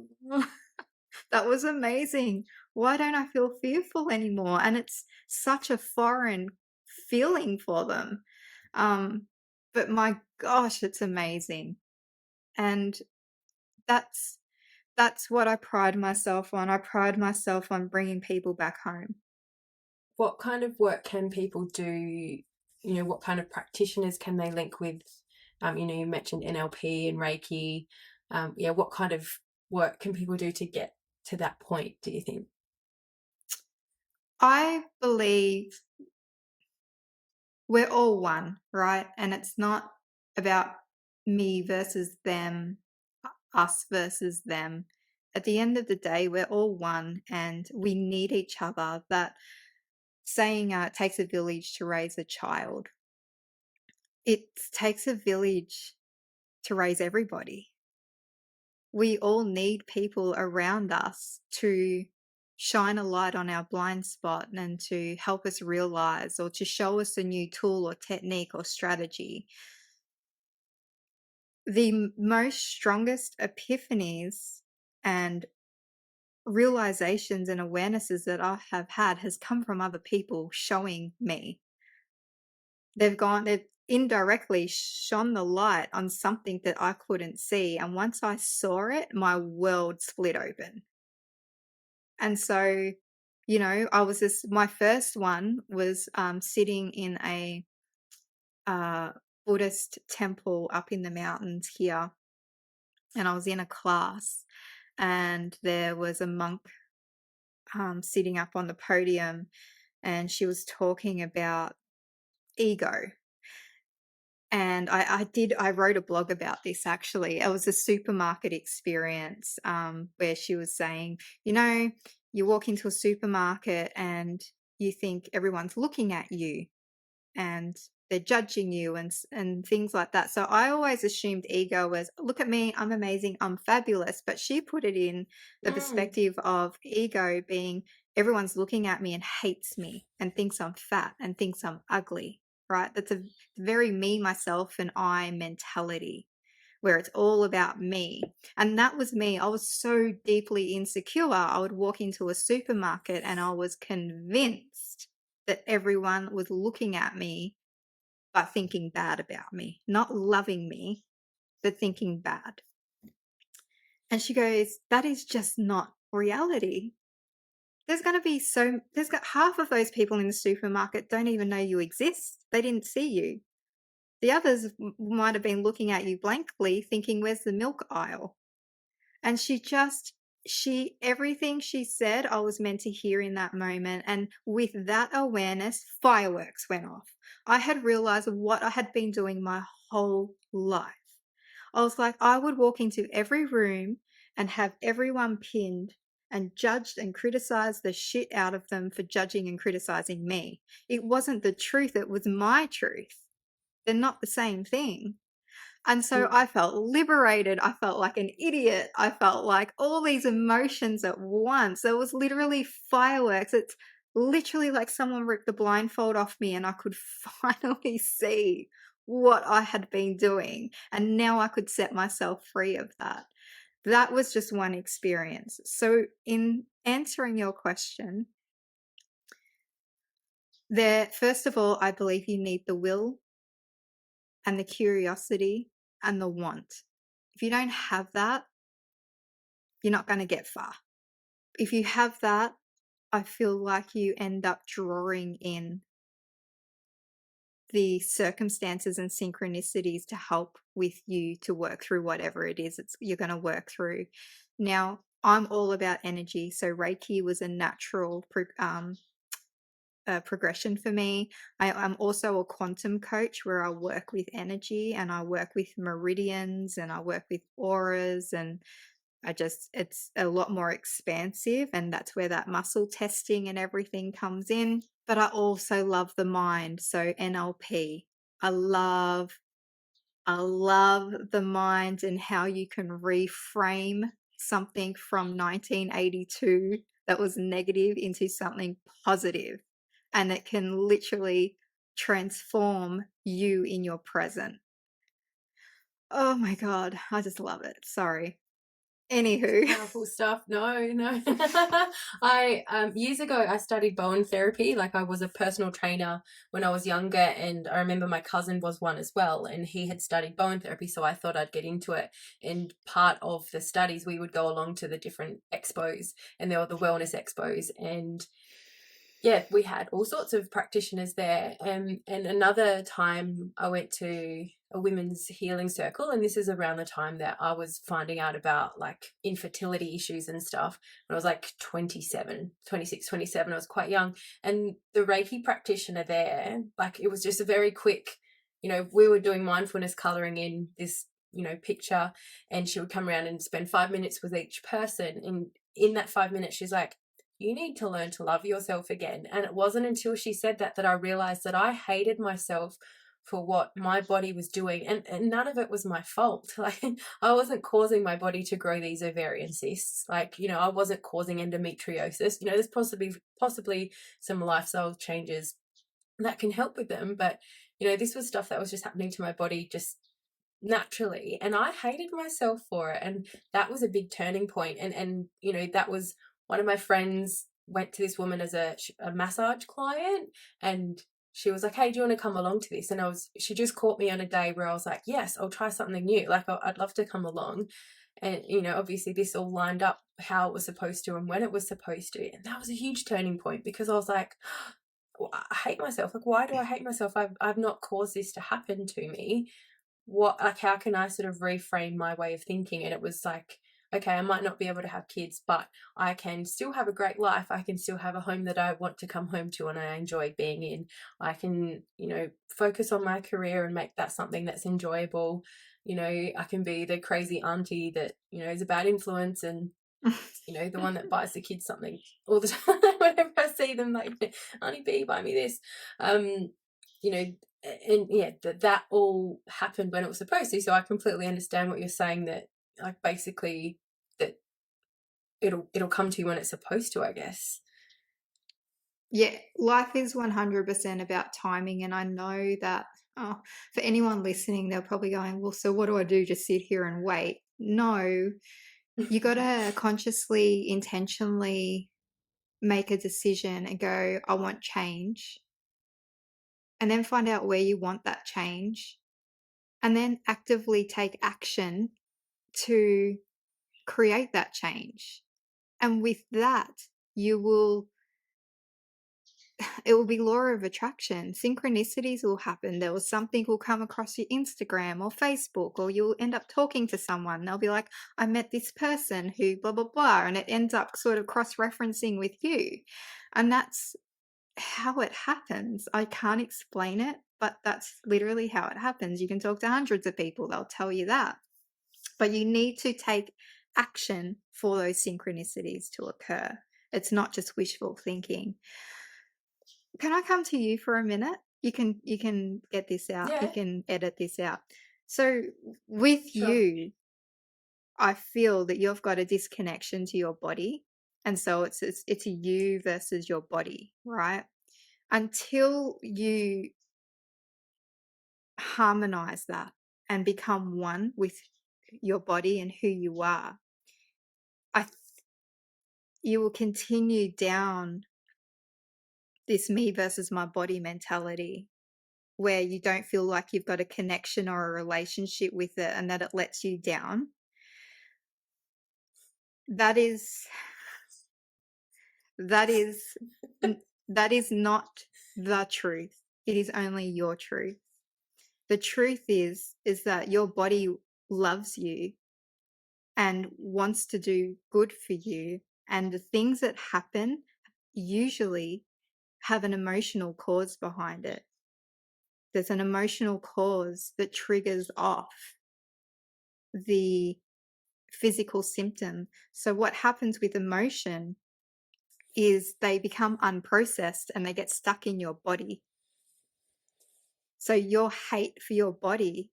that was amazing. Why don't I feel fearful anymore? And it's such a foreign feeling for them. But my gosh, it's amazing. And that's what I pride myself on. I pride myself on bringing people back home. What kind of work can people do? What kind of practitioners can they link with? You mentioned NLP and Reiki. What kind of work can people do to get to that point, do you think? I believe we're all one, right? And it's not about me versus them, us versus them. At the end of the day, we're all one and we need each other. That saying, it takes a village to raise a child. It takes a village to raise everybody. We all need people around us to shine a light on our blind spot and to help us realize, or to show us a new tool or technique or strategy. the most strongest epiphanies and realizations and awarenesses that I have had has come from other people showing me. They've indirectly shone the light on something that I couldn't see. And once I saw it, my world split open. And so, my first one was sitting in a uh, Buddhist temple up in the mountains here. And I was in a class, and there was a monk sitting up on the podium, and she was talking about ego. And I wrote a blog about this actually. It was a supermarket experience where she was saying, you walk into a supermarket and you think everyone's looking at you and they're judging you and things like that. So I always assumed ego was, look at me, I'm amazing, I'm fabulous. But she put it in the perspective of ego being everyone's looking at me and hates me and thinks I'm fat and thinks I'm ugly, right? That's a very me, myself, and I mentality where it's all about me. And that was me. I was so deeply insecure. I would walk into a supermarket and I was convinced that everyone was looking at me but thinking bad about me, not loving me, but thinking bad. And she goes, that is just not reality. There's got half of those people in the supermarket don't even know you exist. They didn't see you. The others might have been looking at you blankly thinking, where's the milk aisle? And everything she said, I was meant to hear in that moment. And with that awareness, fireworks went off. I had realized what I had been doing my whole life. I was like, I would walk into every room and have everyone pinned and judged and criticized the shit out of them for judging and criticizing me. It wasn't the truth. It was my truth. They're not the same thing. And so I felt liberated. I felt like an idiot. I felt like all these emotions at once. It was literally fireworks. It's literally like someone ripped the blindfold off me and I could finally see what I had been doing. And now I could set myself free of that. That was just one experience. So in answering your question, first of all, I believe you need the will and the curiosity and the want. If you don't have that, you're not going to get far. If you have that, I feel like you end up drawing in the circumstances and synchronicities to help with you to work through whatever it is you're going to work through. Now, I'm all about energy, so Reiki was a natural progression for me. I'm also a quantum coach where I work with energy and I work with meridians and I work with auras, and it's a lot more expansive, and that's where that muscle testing and everything comes in. But I also love the mind. So NLP, I love the mind and how you can reframe something from 1982 that was negative into something positive, and it can literally transform you in your present. Oh my God, I just love it. Sorry. Anywho. Powerful stuff. No. I years ago I studied Bowen therapy. Like, I was a personal trainer when I was younger, and I remember my cousin was one as well, and he had studied Bowen therapy, so I thought I'd get into it. And part of the studies, we would go along to the different expos, and there were the wellness expos, and yeah, we had all sorts of practitioners there. And another time I went to a women's healing circle, and this is around the time that I was finding out about like infertility issues and stuff. When I was like 26, 27, I was quite young. And the Reiki practitioner there, like, it was just a very quick, we were doing mindfulness coloring in this, picture, and she would come around and spend 5 minutes with each person. And in that 5 minutes, she's like, you need to learn to love yourself again. And it wasn't until she said that I realized that I hated myself for what my body was doing. And none of it was my fault. Like, I wasn't causing my body to grow these ovarian cysts. Like, I wasn't causing endometriosis. There's possibly some lifestyle changes that can help with them. But, this was stuff that was just happening to my body just naturally, and I hated myself for it, and that was a big turning point. And you know, that was one of my friends went to this woman as a massage client, and she was like, hey, do you want to come along to this? And she just caught me on a day where I was like, yes, I'll try something new, like I'd love to come along. And you know, obviously this all lined up how it was supposed to and when it was supposed to, and that was a huge turning point, because I was like, I hate myself. Like, why do I hate myself? I've not caused this to happen to me. What, like, how can I sort of reframe my way of thinking? And it was like, okay, I might not be able to have kids, but I can still have a great life. I can still have a home that I want to come home to and I enjoy being in. I can, you know, focus on my career and make that something that's enjoyable. You know, I can be the crazy auntie that, you know, is a bad influence, and you know, the one that buys the kids something all the time. Whenever I see them, like, Auntie B, buy me this. You know, and yeah, that all happened when it was supposed to. So I completely understand what you're saying, that like basically that it'll come to you when it's supposed to, I guess. Yeah, life is 100% about timing. And I know that for anyone listening, they're probably going, well, so what do I do? Just sit here and wait? No, you got to consciously, intentionally make a decision and go, I want change. And then find out where you want that change. And then actively take action to create that change. And with that, you will it will be law of attraction. Synchronicities will happen. There was something will come across your Instagram or Facebook, or you'll end up talking to someone. They'll be like, I met this person who blah, blah, blah. And it ends up sort of cross-referencing with you. And that's how it happens. I can't explain it, but that's literally how it happens. You can talk to hundreds of people. They'll tell you that. But you need to take action for those synchronicities to occur. It's not just wishful thinking. Can I come to you for a minute? You can get this out. You Yeah, can edit this out. So with sure. you, I feel that you've got a disconnection to your body. And so it's you versus your body, right? Until you harmonize that and become one with your body and who you are, you will continue down this me versus my body mentality, where you don't feel like you've got a connection or a relationship with it and that it lets you down. That is that is that is not the truth. It is only your truth. The truth is that your body loves you and wants to do good for you, and the things that happen usually have an emotional cause behind it. There's an emotional cause that triggers off the physical symptom. So what happens with emotion is they become unprocessed and they get stuck in your body. So your hate for your body,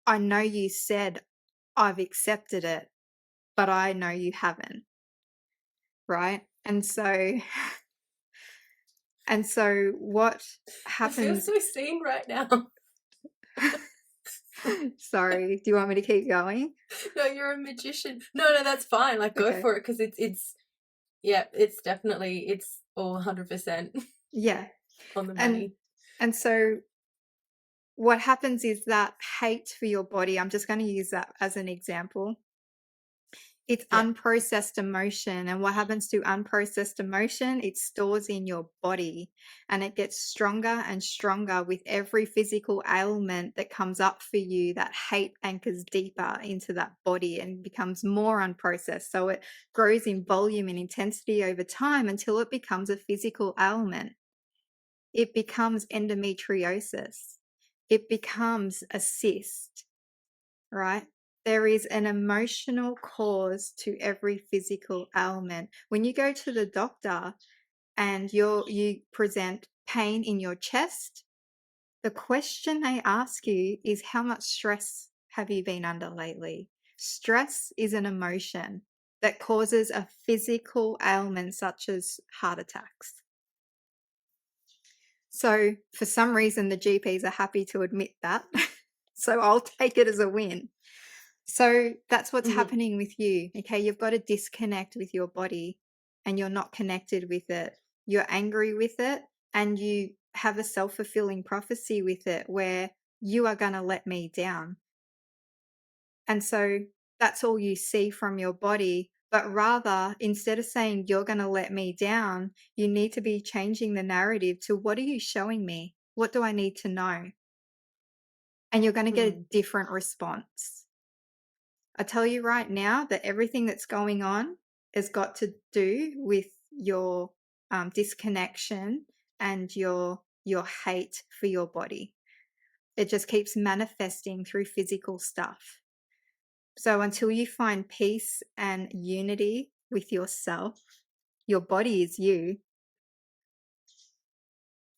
I know you said, I've accepted it, but I know you haven't. Right? And so what I feel happens? so seen right now. Sorry, do you want me to keep going? No, you're a magician. No, that's fine. Like, go Okay. for it, because it's yeah, it's definitely, it's all 100% Yeah. on the money. And so what happens is that hate for your body, I'm just going to use that as an example. It's Yeah. unprocessed emotion. And what happens to unprocessed emotion? It stores in your body and it gets stronger and stronger with every physical ailment that comes up for you. That hate anchors deeper into that body and becomes more unprocessed. So it grows in volume and intensity over time until it becomes a physical ailment. It becomes endometriosis. It becomes a cyst, right? There is an emotional cause to every physical ailment. When you go to the doctor and you present pain in your chest, the question they ask you is, how much stress have you been under lately? Stress is an emotion that causes a physical ailment such as heart attacks. So for some reason, the GPs are happy to admit that. So I'll take it as a win. So that's what's Mhm. happening with you. Okay. You've got to disconnect with your body and you're not connected with it. You're angry with it and you have a self fulfilling prophecy with it where you are going to let me down. And so that's all you see from your body. But rather, instead of saying, you're going to let me down, you need to be changing the narrative to, what are you showing me? What do I need to know? And you're going to get a Mm. different response. I tell you right now that everything that's going on has got to do with your disconnection and your hate for your body. It just keeps manifesting through physical stuff. So until you find peace and unity with yourself, your body is you,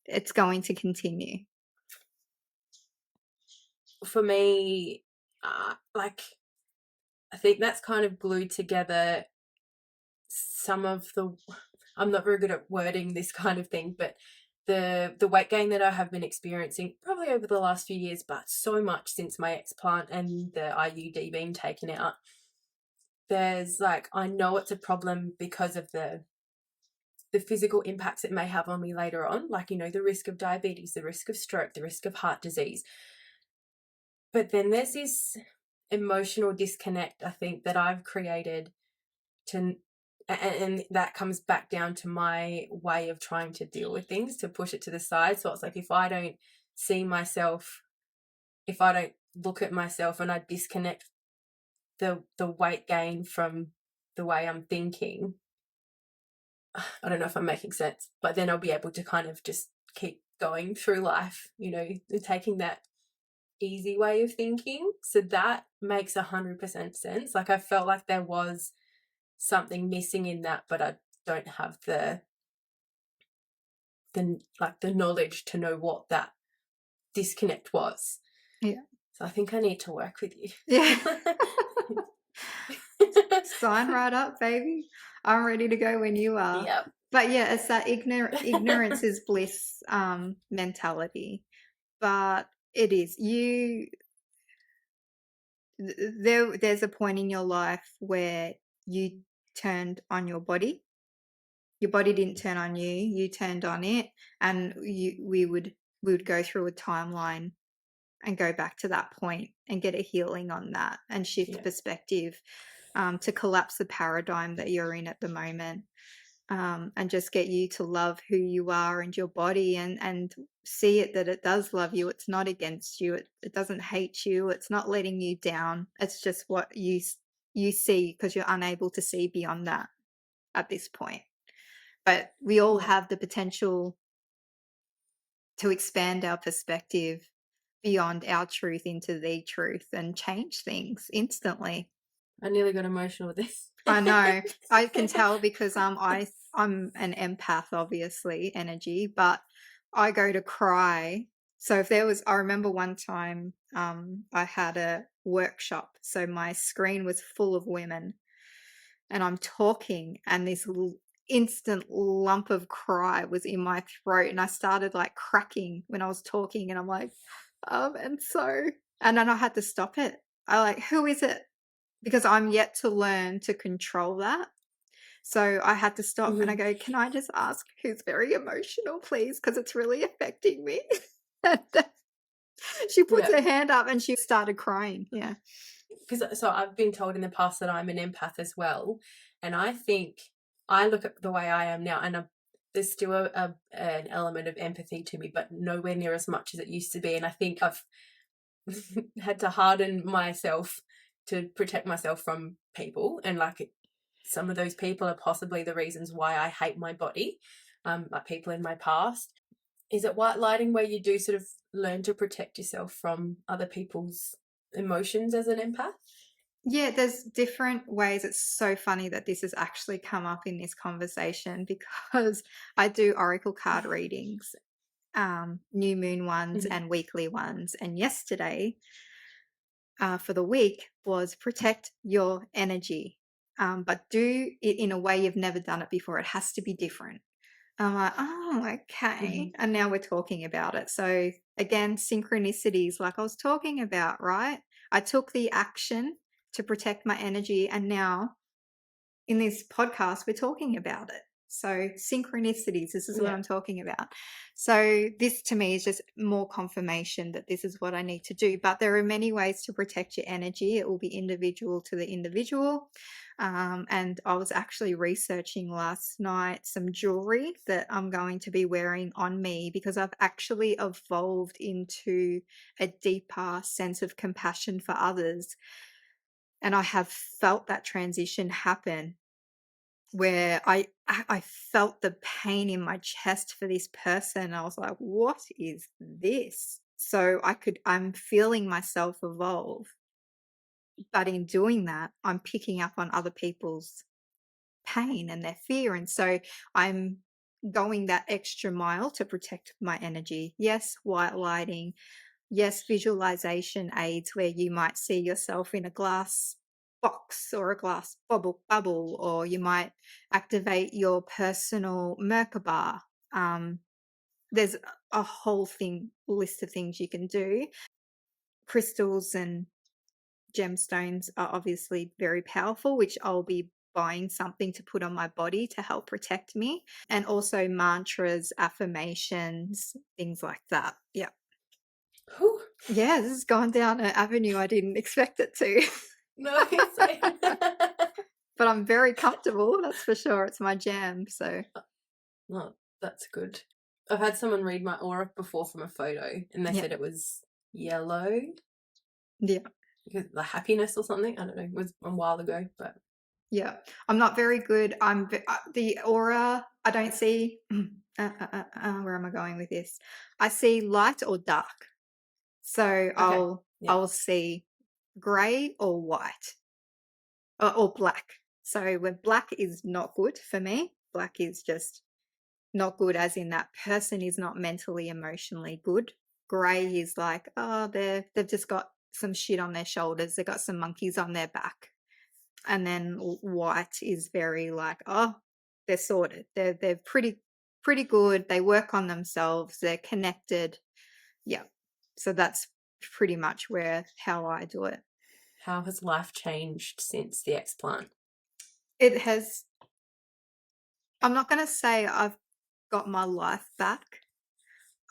it's going to continue. For me, like, I think that's kind of glued together some of the, I'm not very good at wording this kind of thing, but the weight gain that I have been experiencing probably over the last few years, but so much since my explant and the IUD being taken out, there's like, I know it's a problem because of the physical impacts it may have on me later on, like, you know, the risk of diabetes, the risk of stroke, the risk of heart disease. But then there's this emotional disconnect, I think, that I've created to, and that comes back down to my way of trying to deal with things, to push it to the side. So it's like, if I don't see myself, if I don't look at myself and I disconnect the weight gain from the way I'm thinking, I don't know if I'm making sense, but then I'll be able to kind of just keep going through life, you know, taking that easy way of thinking. So that makes 100% sense. Like, I felt like there was something missing in that, but I don't have the knowledge to know what that disconnect was. Yeah. So I think I need to work with you. Yeah. Sign right up, baby. I'm ready to go when you are. Yep. But yeah, it's that ignorance is bliss mentality. But it is there's a point in your life where you turned on your body. Your body didn't turn on you, you turned on it, and we would go through a timeline and go back to that point and get a healing on that and shift perspective to collapse the paradigm that you're in at the moment, and just get you to love who you are and your body, and see it that it does love you. It's not against you. It doesn't hate you. It's not letting you down. It's just what you see, because you're unable to see beyond that at this point. But we all have the potential to expand our perspective beyond our truth into the truth and change things instantly. I nearly got emotional with this. I know. I can tell because I'm an empath, obviously, energy, but I go to cry. So if there was, I remember one time I had a workshop. So my screen was full of women and I'm talking, and this instant lump of cry was in my throat, and I started like cracking when I was talking, and I'm like, and then I had to stop it. I like, who is it? Because I'm yet to learn to control that. So I had to stop and I go, can I just ask who's very emotional, please? Because it's really affecting me. And she puts her hand up and she started crying. Yeah. Because so I've been told in the past that I'm an empath as well, and I think I look at the way I am now, and there's still an element of empathy to me, but nowhere near as much as it used to be. And I think I've had to harden myself to protect myself from people, and like, some of those people are possibly the reasons why I hate my body, like people in my past. Is it white lighting where you do sort of learn to protect yourself from other people's emotions as an empath? Yeah, there's different ways. It's so funny that this has actually come up in this conversation because I do oracle card readings, new moon ones and weekly ones. And yesterday, for the week, was protect your energy, but do it in a way you've never done it before. It has to be different. I'm like, oh, okay. And now we're talking about it. So Again, synchronicities, like I was talking about, right? I took the action to protect my energy, and now in this podcast, we're talking about it. So, synchronicities, this is what Yeah. I'm talking about. So, this to me is just more confirmation that this is what I need to do. But there are many ways to protect your energy. It will be individual to the individual. And I was actually researching last night some jewelry that I'm going to be wearing on me, because I've actually evolved into a deeper sense of compassion for others. And I have felt that transition happen, where I felt the pain in my chest for this person. I was like, what is this? So I'm feeling myself evolve. But in doing that, I'm picking up on other people's pain and their fear. And so I'm going that extra mile to protect my energy. Yes, white lighting. Yes, visualization aids, where you might see yourself in a glass box or a glass bubble, or you might activate your personal Merkaba. There's a whole list of things you can do. Crystals and gemstones are obviously very powerful, which I'll be buying something to put on my body to help protect me, and also mantras, affirmations, things like that. Yeah. Whew. Yeah, this has gone down an avenue I didn't expect it to. No, same. But I'm very comfortable, that's for sure. It's my jam, so No, that's good. I've had someone read my aura before from a photo, and they yeah, said it was yellow, yeah, because the happiness or something. I don't know. It was a while ago, but yeah. I'm not very good. The aura, I don't see. Where am I going with this? I see light or dark. So okay. Yeah. I'll see grey or white, or black. So when black is not good for me, black is just not good, as in that person is not mentally, emotionally good. Grey is like, oh, they've just got some shit on their shoulders. They've got some monkeys on their back. And then white is very like, oh, they're sorted. They're pretty good. They work on themselves. They're connected. Yeah. So that's pretty much how I do it. How has life changed since the explant? It has. I'm not going to say I've got my life back.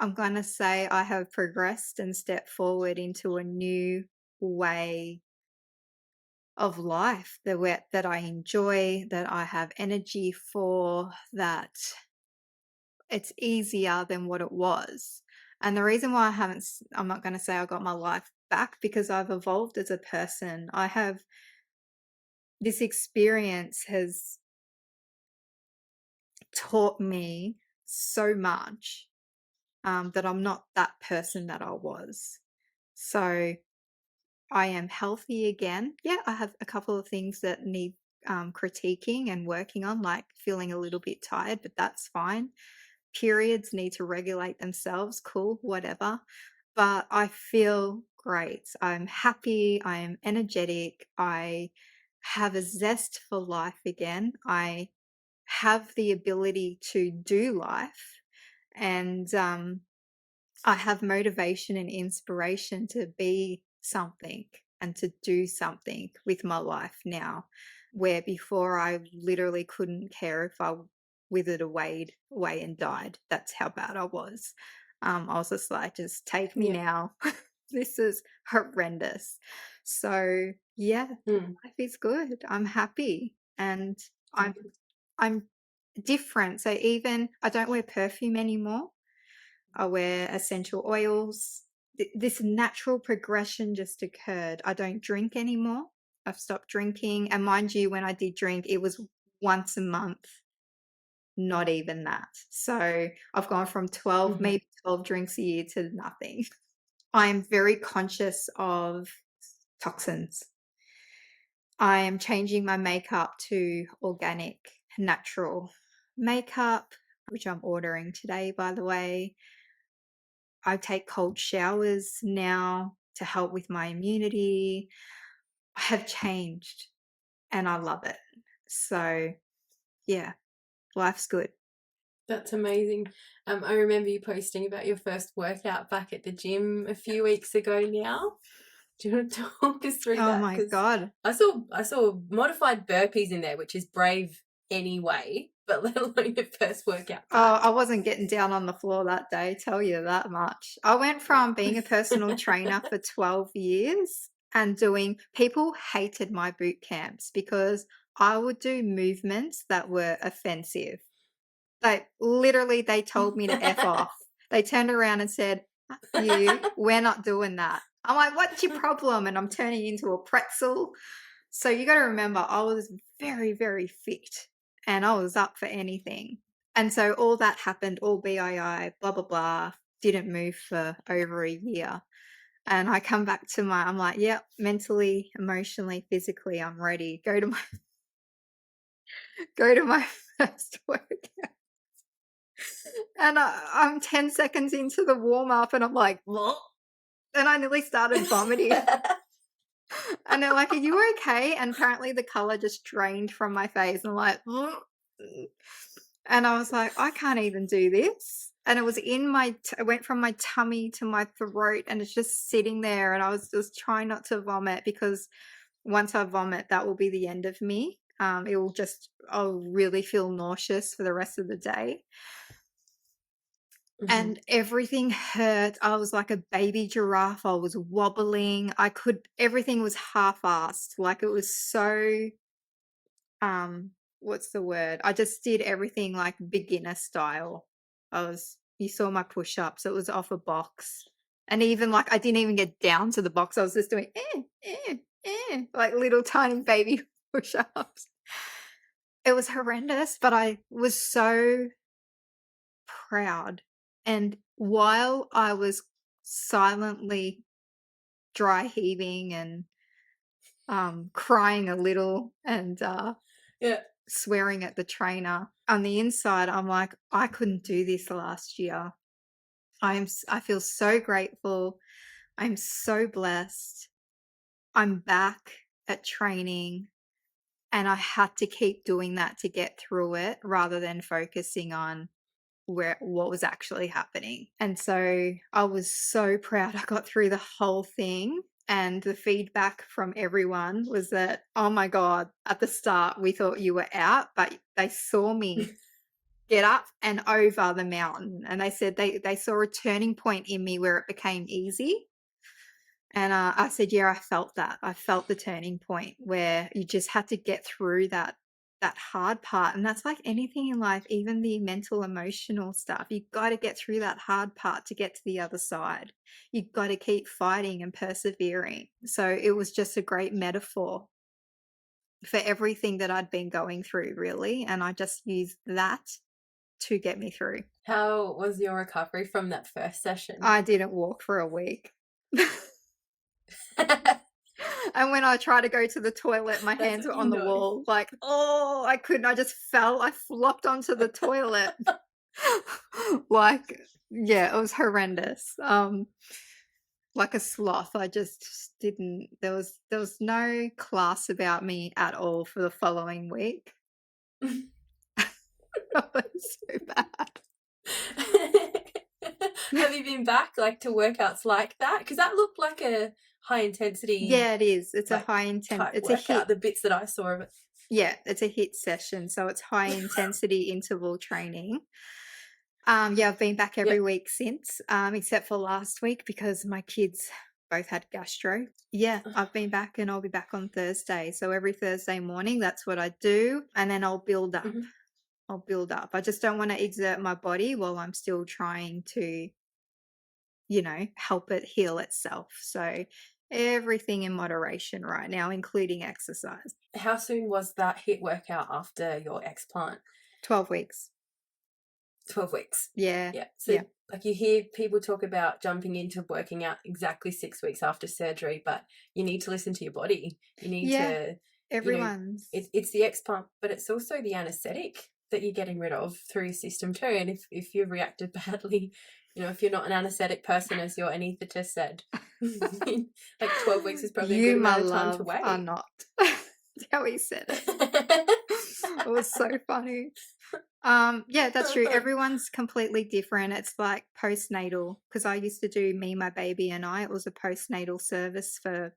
I'm going to say I have progressed and stepped forward into a new way of life that I enjoy, that I have energy for, that it's easier than what it was. And the reason why I'm not going to say I got my life back, because I've evolved as a person. This experience has taught me so much, that I'm not that person that I was. So I am healthy again. Yeah, I have a couple of things that need critiquing and working on, like feeling a little bit tired, but that's fine. Periods need to regulate themselves. Cool, whatever. But I feel great. I'm happy. I am energetic. I have a zest for life again. I have the ability to do life. And I have motivation and inspiration to be something and to do something with my life now, where before I literally couldn't care if I withered away and died. That's how bad I was. I was just like, just take me Yeah. now. This is horrendous. So yeah, Mm. life is good. I'm happy, and I'm different. So even I don't wear perfume anymore. I wear essential oils. This natural progression just occurred. I don't drink anymore. I've stopped drinking. And mind you, when I did drink, it was once a month, not even that. So I've gone from 12, Mhm. maybe 12 drinks a year to nothing. I am very conscious of toxins. I am changing my makeup to organic, natural makeup, which I'm ordering today, by the way. I take cold showers now to help with my immunity. I have changed and I love it. So, yeah, life's good. That's amazing. I remember you posting about your first workout back at the gym a few weeks ago now. Do you want to talk us through Oh that? my 'Cause God. I saw modified burpees in there, which is brave anyway, but let alone your first workout Oh, back. I wasn't getting down on the floor that day, tell you that much. I went from being a personal trainer for 12 years and people hated my boot camps because I would do movements that were offensive. Like literally they told me to F off. They turned around and said, we're not doing that. I'm like, what's your problem? And I'm turning into a pretzel. So you got to remember, I was very, very fit and I was up for anything. And so all that happened, all BII, blah, blah, blah, didn't move for over a year. And I come back to I'm like, yep, mentally, emotionally, physically, I'm ready. Go to my first workout. And I'm 10 seconds into the warm up and I'm like, what? And I nearly started vomiting. And they're like, are you okay? And apparently the color just drained from my face. And I'm like, and I was like, I can't even do this. And it was it went from my tummy to my throat and it's just sitting there. And I was just trying not to vomit because once I vomit, that will be the end of me. I'll really feel nauseous for the rest of the day. Mhm. And everything hurt. I was like a baby giraffe. I was wobbling. Everything was half-assed. Like it was so, what's the word? I just did everything like beginner style. You saw my push-ups. It was off a box. And even like, I didn't even get down to the box. I was just doing, like little tiny baby push-ups. It was horrendous, but I was so proud. And while I was silently dry heaving and crying a little and Yeah. swearing at the trainer, on the inside, I'm like, I couldn't do this last year. I feel so grateful. I'm so blessed. I'm back at training. And I had to keep doing that to get through it rather than focusing on what was actually happening. And so I was so proud I got through the whole thing. And the feedback from everyone was that, oh my God, at the start we thought you were out, but they saw me get up and over the mountain. And they said they saw a turning point in me where it became easy. And I said, yeah, I felt that. I felt the turning point where you just had to get through that hard part. And that's like anything in life, even the mental, emotional stuff. You've got to get through that hard part to get to the other side. You've got to keep fighting and persevering. So it was just a great metaphor for everything that I'd been going through, really. And I just used that to get me through. How was your recovery from that first session? I didn't walk for a week. And when I tried to go to the toilet, my hands were on the wall. Like, oh, I couldn't. I just fell. I flopped onto the toilet. Like, yeah, it was horrendous. Like a sloth. I just didn't. There was no class about me at all for the following week. It was so bad. Have you been back like to workouts like that? Because that looked like a high intensity. Yeah, it is. It's like, a high intensity. It's workout, a HIIT. the bits that I saw of it. Yeah, it's a HIIT session, so it's high intensity interval training. Yeah, I've been back every week since, except for last week because my kids both had gastro. Yeah, I've been back and I'll be back on Thursday. So every Thursday morning, that's what I do, and then I'll build up. Mhm. I'll build up. I just don't want to exert my body while I'm still trying to, help it heal itself. So everything in moderation right now, including exercise. How soon was that HIIT workout after your explant? 12 weeks. 12 weeks. Yeah. Yeah. So like you hear people talk about jumping into working out exactly 6 weeks after surgery, but you need to listen to your body. You need to, everyone's. It's the explant, but it's also the anesthetic that you're getting rid of through your system too. And if you've reacted badly, if you're not an anesthetic person, as your anaesthetist said, like 12 weeks is probably a good amount of time to wait. Are not. That's how he said it. It was so funny. Yeah, that's true. Everyone's completely different. It's like postnatal, because I used to do Me, My Baby and I. It was a postnatal service for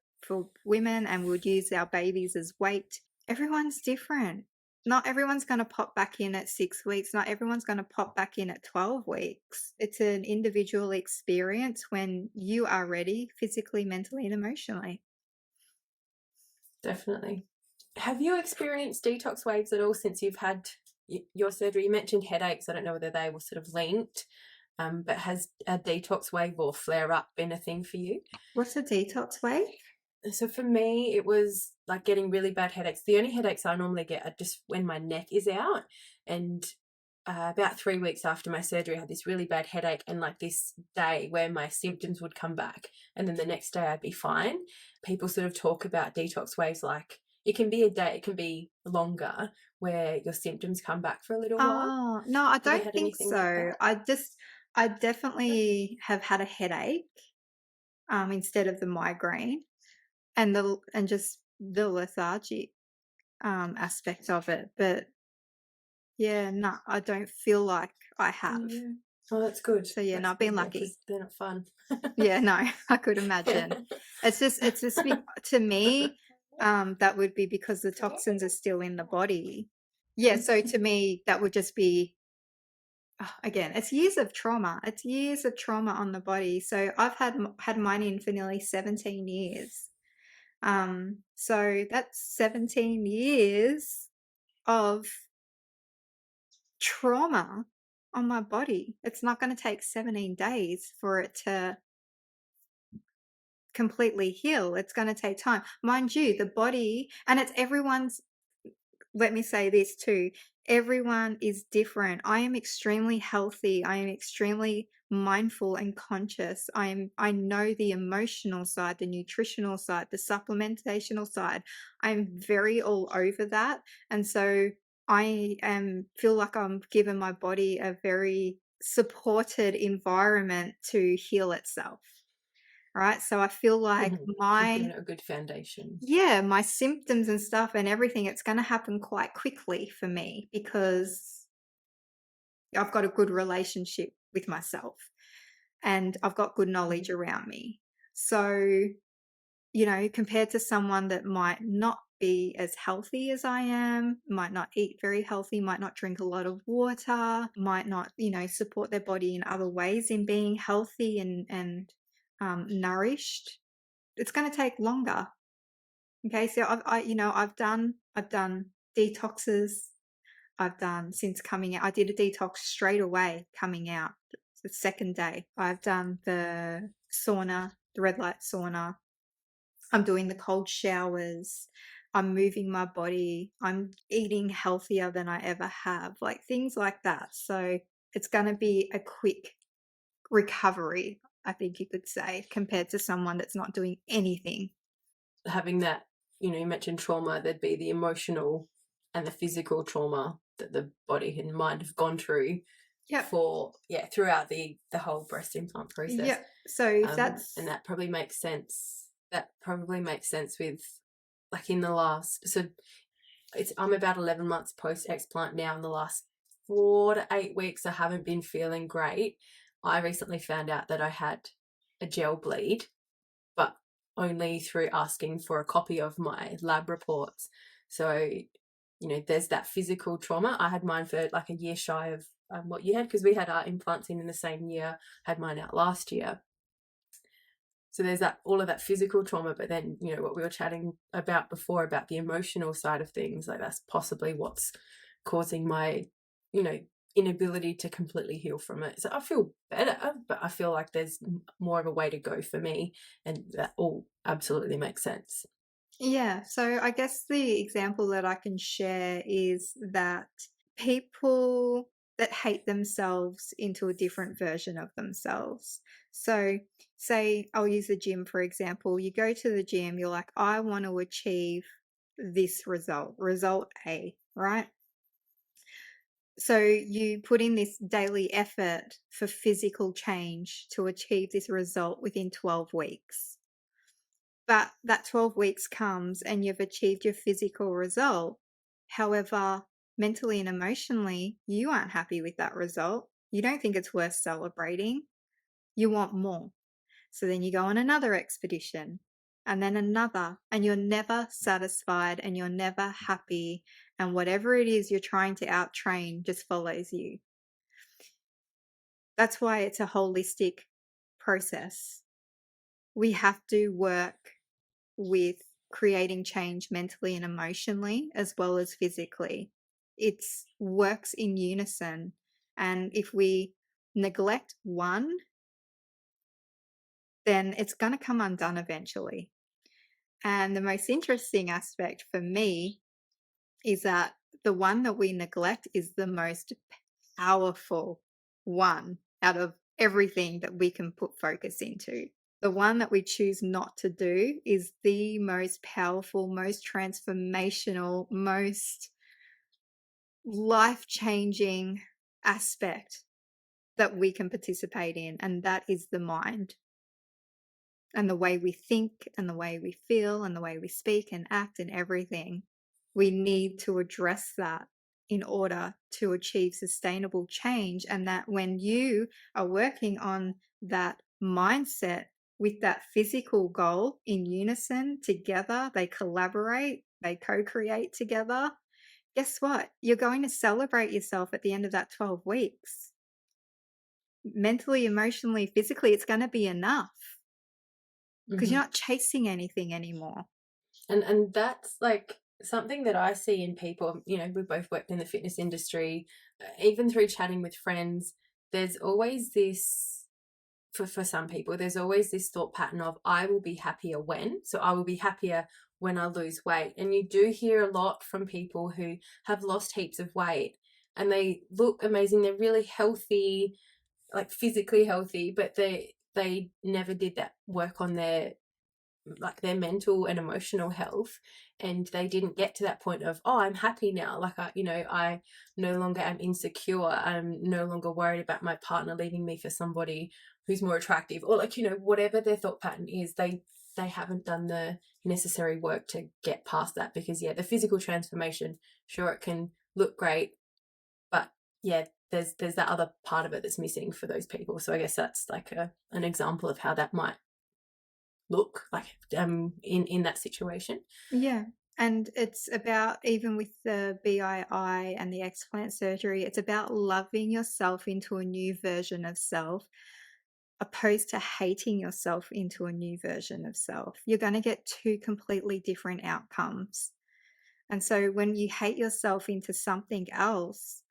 women, and we would use our babies as weight. Everyone's different. Not everyone's going to pop back in at 6 weeks. Not everyone's going to pop back in at 12 weeks. It's an individual experience when you are ready physically, mentally, and emotionally. Definitely. Have you experienced detox waves at all since you've had your surgery? You mentioned headaches. I don't know whether they were sort of linked, but has a detox wave or flare up been a thing for you? What's a detox wave? So for me, it was like getting really bad headaches. The only headaches I normally get are just when my neck is out. And about 3 weeks after my surgery, I had this really bad headache and like this day where my symptoms would come back. And then the next day I'd be fine. People sort of talk about detox waves like it can be a day, it can be longer where your symptoms come back for a little while. Oh, no, I Have you don't had think anything like so. that? I definitely have had a headache, instead of the migraine and just the lethargic, aspect of it. But yeah, no, I don't feel like I have. Yeah. Oh, that's good. So yeah, no, That's I've been good, yeah, lucky. because they're not fun. Yeah, no, I could imagine. It's just to me, that would be because the toxins are still in the body. Yeah, so to me, that would just be again, it's years of trauma. It's years of trauma on the body. So I've had mine in for nearly 17 years. So that's 17 years of trauma on my body. It's not going to take 17 days for it to completely heal. It's going to take time. Mind you, the body, and it's everyone's, let me say this too. Everyone is different. I am extremely healthy. I am extremely mindful and conscious. I know the emotional side, the nutritional side, the supplementational side. I'm very all over that. And so feel like I'm giving my body a very supported environment to heal itself. Right? So I feel like You've given it a good foundation. my symptoms and stuff and everything, it's going to happen quite quickly for me because I've got a good relationship with myself and I've got good knowledge around me. So, compared to someone that might not be as healthy as I am, might not eat very healthy, might not drink a lot of water, might not, support their body in other ways in being healthy and nourished, it's going to take longer. Okay, so I've done detoxes. I've done since coming out. I did a detox straight away coming out. The second day. I've done the sauna, the red light sauna. I'm doing the cold showers. I'm moving my body. I'm eating healthier than I ever have. Like things like that. So it's going to be a quick recovery, I think you could say, compared to someone that's not doing anything. Having that, you mentioned trauma, there'd be the emotional and the physical trauma that the body and mind have gone through Yep. throughout the whole breast implant process. Yeah. So if that's and that probably makes sense. That probably makes sense with like in the last I'm about 11 months post-explant now. In the last 4 to 8 weeks, I haven't been feeling great. I recently found out that I had a gel bleed, but only through asking for a copy of my lab reports. So, there's that physical trauma. I had mine for like a year shy of what you had because we had our implants in the same year, had mine out last year. So there's that all of that physical trauma, but then what we were chatting about before about the emotional side of things, like that's possibly what's causing my inability to completely heal from it. So I feel better, but I feel like there's more of a way to go for me, and that all absolutely makes sense. Yeah, so I guess the example that I can share is that people that hate themselves into a different version of themselves. So, say I'll use the gym for example. You go to the gym, you're like, I want to achieve this result A, right? So you put in this daily effort for physical change to achieve this result within 12 weeks. But that 12 weeks comes and you've achieved your physical result. However, mentally and emotionally, you aren't happy with that result. You don't think it's worth celebrating. You want more. So then you go on another expedition and then another, and you're never satisfied and you're never happy. And whatever it is you're trying to outtrain just follows you. That's why it's a holistic process. We have to work with creating change mentally and emotionally as well as physically. It works in unison. And if we neglect one, then it's going to come undone eventually. And the most interesting aspect for me is that the one that we neglect is the most powerful one out of everything that we can put focus into. The one that we choose not to do is the most powerful, most transformational, most life-changing aspect that we can participate in, and that is the mind. And the way we think and the way we feel and the way we speak and act and everything. We need to address that in order to achieve sustainable change. And that when you are working on that mindset with that physical goal in unison together, they collaborate, they co-create together. Guess what? You're going to celebrate yourself at the end of that 12 weeks. Mentally, emotionally, physically, it's going to be enough. Because you're not chasing anything anymore. And that's like something that I see in people. You know, we've both worked in the fitness industry, even through chatting with friends. There's always this, for some people, there's always this thought pattern of I will be happier when. So I will be happier when I lose weight. And you do hear a lot from people who have lost heaps of weight and they look amazing. They're really healthy, like physically healthy, but they never did that work on their mental and emotional health, and they didn't get to that point of, oh, I'm happy now, like I no longer am insecure, I'm no longer worried about my partner leaving me for somebody who's more attractive, or whatever their thought pattern is, they haven't done the necessary work to get past that. Because the physical transformation, sure, it can look great, but there's that other part of it that's missing for those people. So I guess that's like an example of how that might look like in that situation. Yeah. And it's about, even with the BII and the explant surgery, it's about loving yourself into a new version of self, opposed to hating yourself into a new version of self. You're going to get two completely different outcomes. And so when you hate yourself into something else,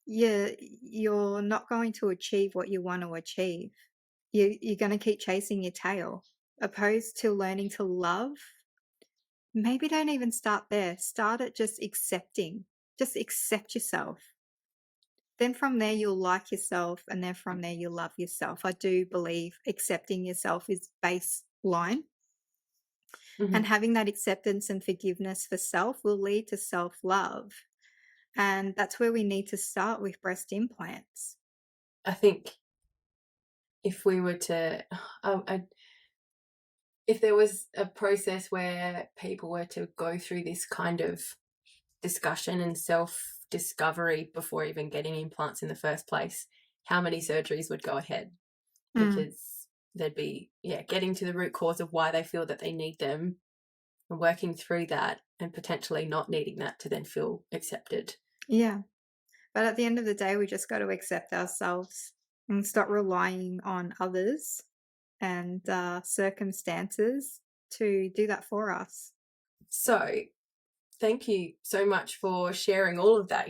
you're not going to achieve what you want to achieve. You're going to keep chasing your tail, opposed to learning to love. Maybe don't even start there. Start at just accepting. Just accept yourself. Then from there, you'll like yourself. And then from there, you'll love yourself. I do believe accepting yourself is baseline. And having that acceptance and forgiveness for self will lead to self-love. And that's where we need to start with breast implants. I think if we were to, if there was a process where people were to go through this kind of discussion and self-discovery before even getting implants in the first place, how many surgeries would go ahead? Because there'd be, getting to the root cause of why they feel that they need them and working through that, and potentially not needing that to then feel accepted. Yeah. But at the end of the day, we just got to accept ourselves and stop relying on others and circumstances to do that for us. So thank you so much for sharing all of that.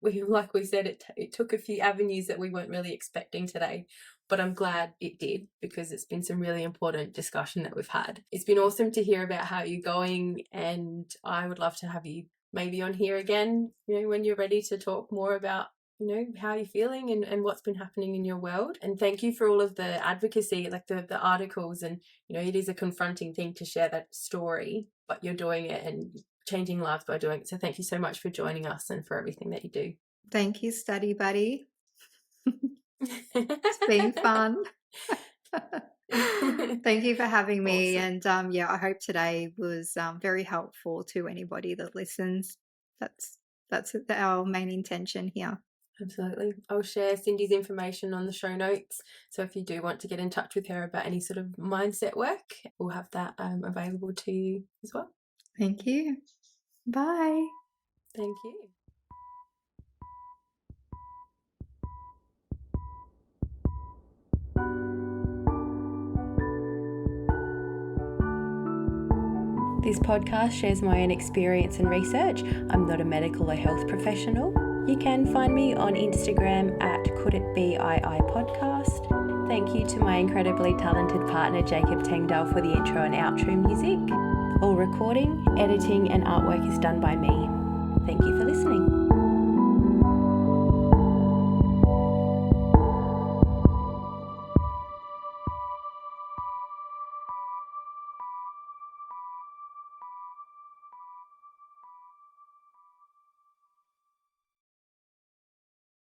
Like we said, it took a few avenues that we weren't really expecting today, but I'm glad it did, because it's been some really important discussion that we've had. It's been awesome to hear about how you're going, and I would love to have you maybe on here again, when you're ready to talk more about how you're feeling and what's been happening in your world. And thank you for all of the advocacy, like the articles, and it is a confronting thing to share that story, but you're doing it and changing lives by doing it. So thank you so much for joining us and for everything that you do. Thank you, study buddy. It's been fun. Thank you for having me. Awesome. And I hope today was very helpful to anybody that listens. That's that's our main intention here. Absolutely. I'll share Cyndi's information on the show notes. So if you do want to get in touch with her about any sort of mindset work, we'll have that available to you as well. Thank you. Bye. Thank you. This podcast shares my own experience and research. I'm not a medical or health professional. You can find me on Instagram at coulditbeii podcast. Thank you to my incredibly talented partner Jacob Tengdale for the intro and outro music. All recording, editing and artwork is done by me. Thank you for listening.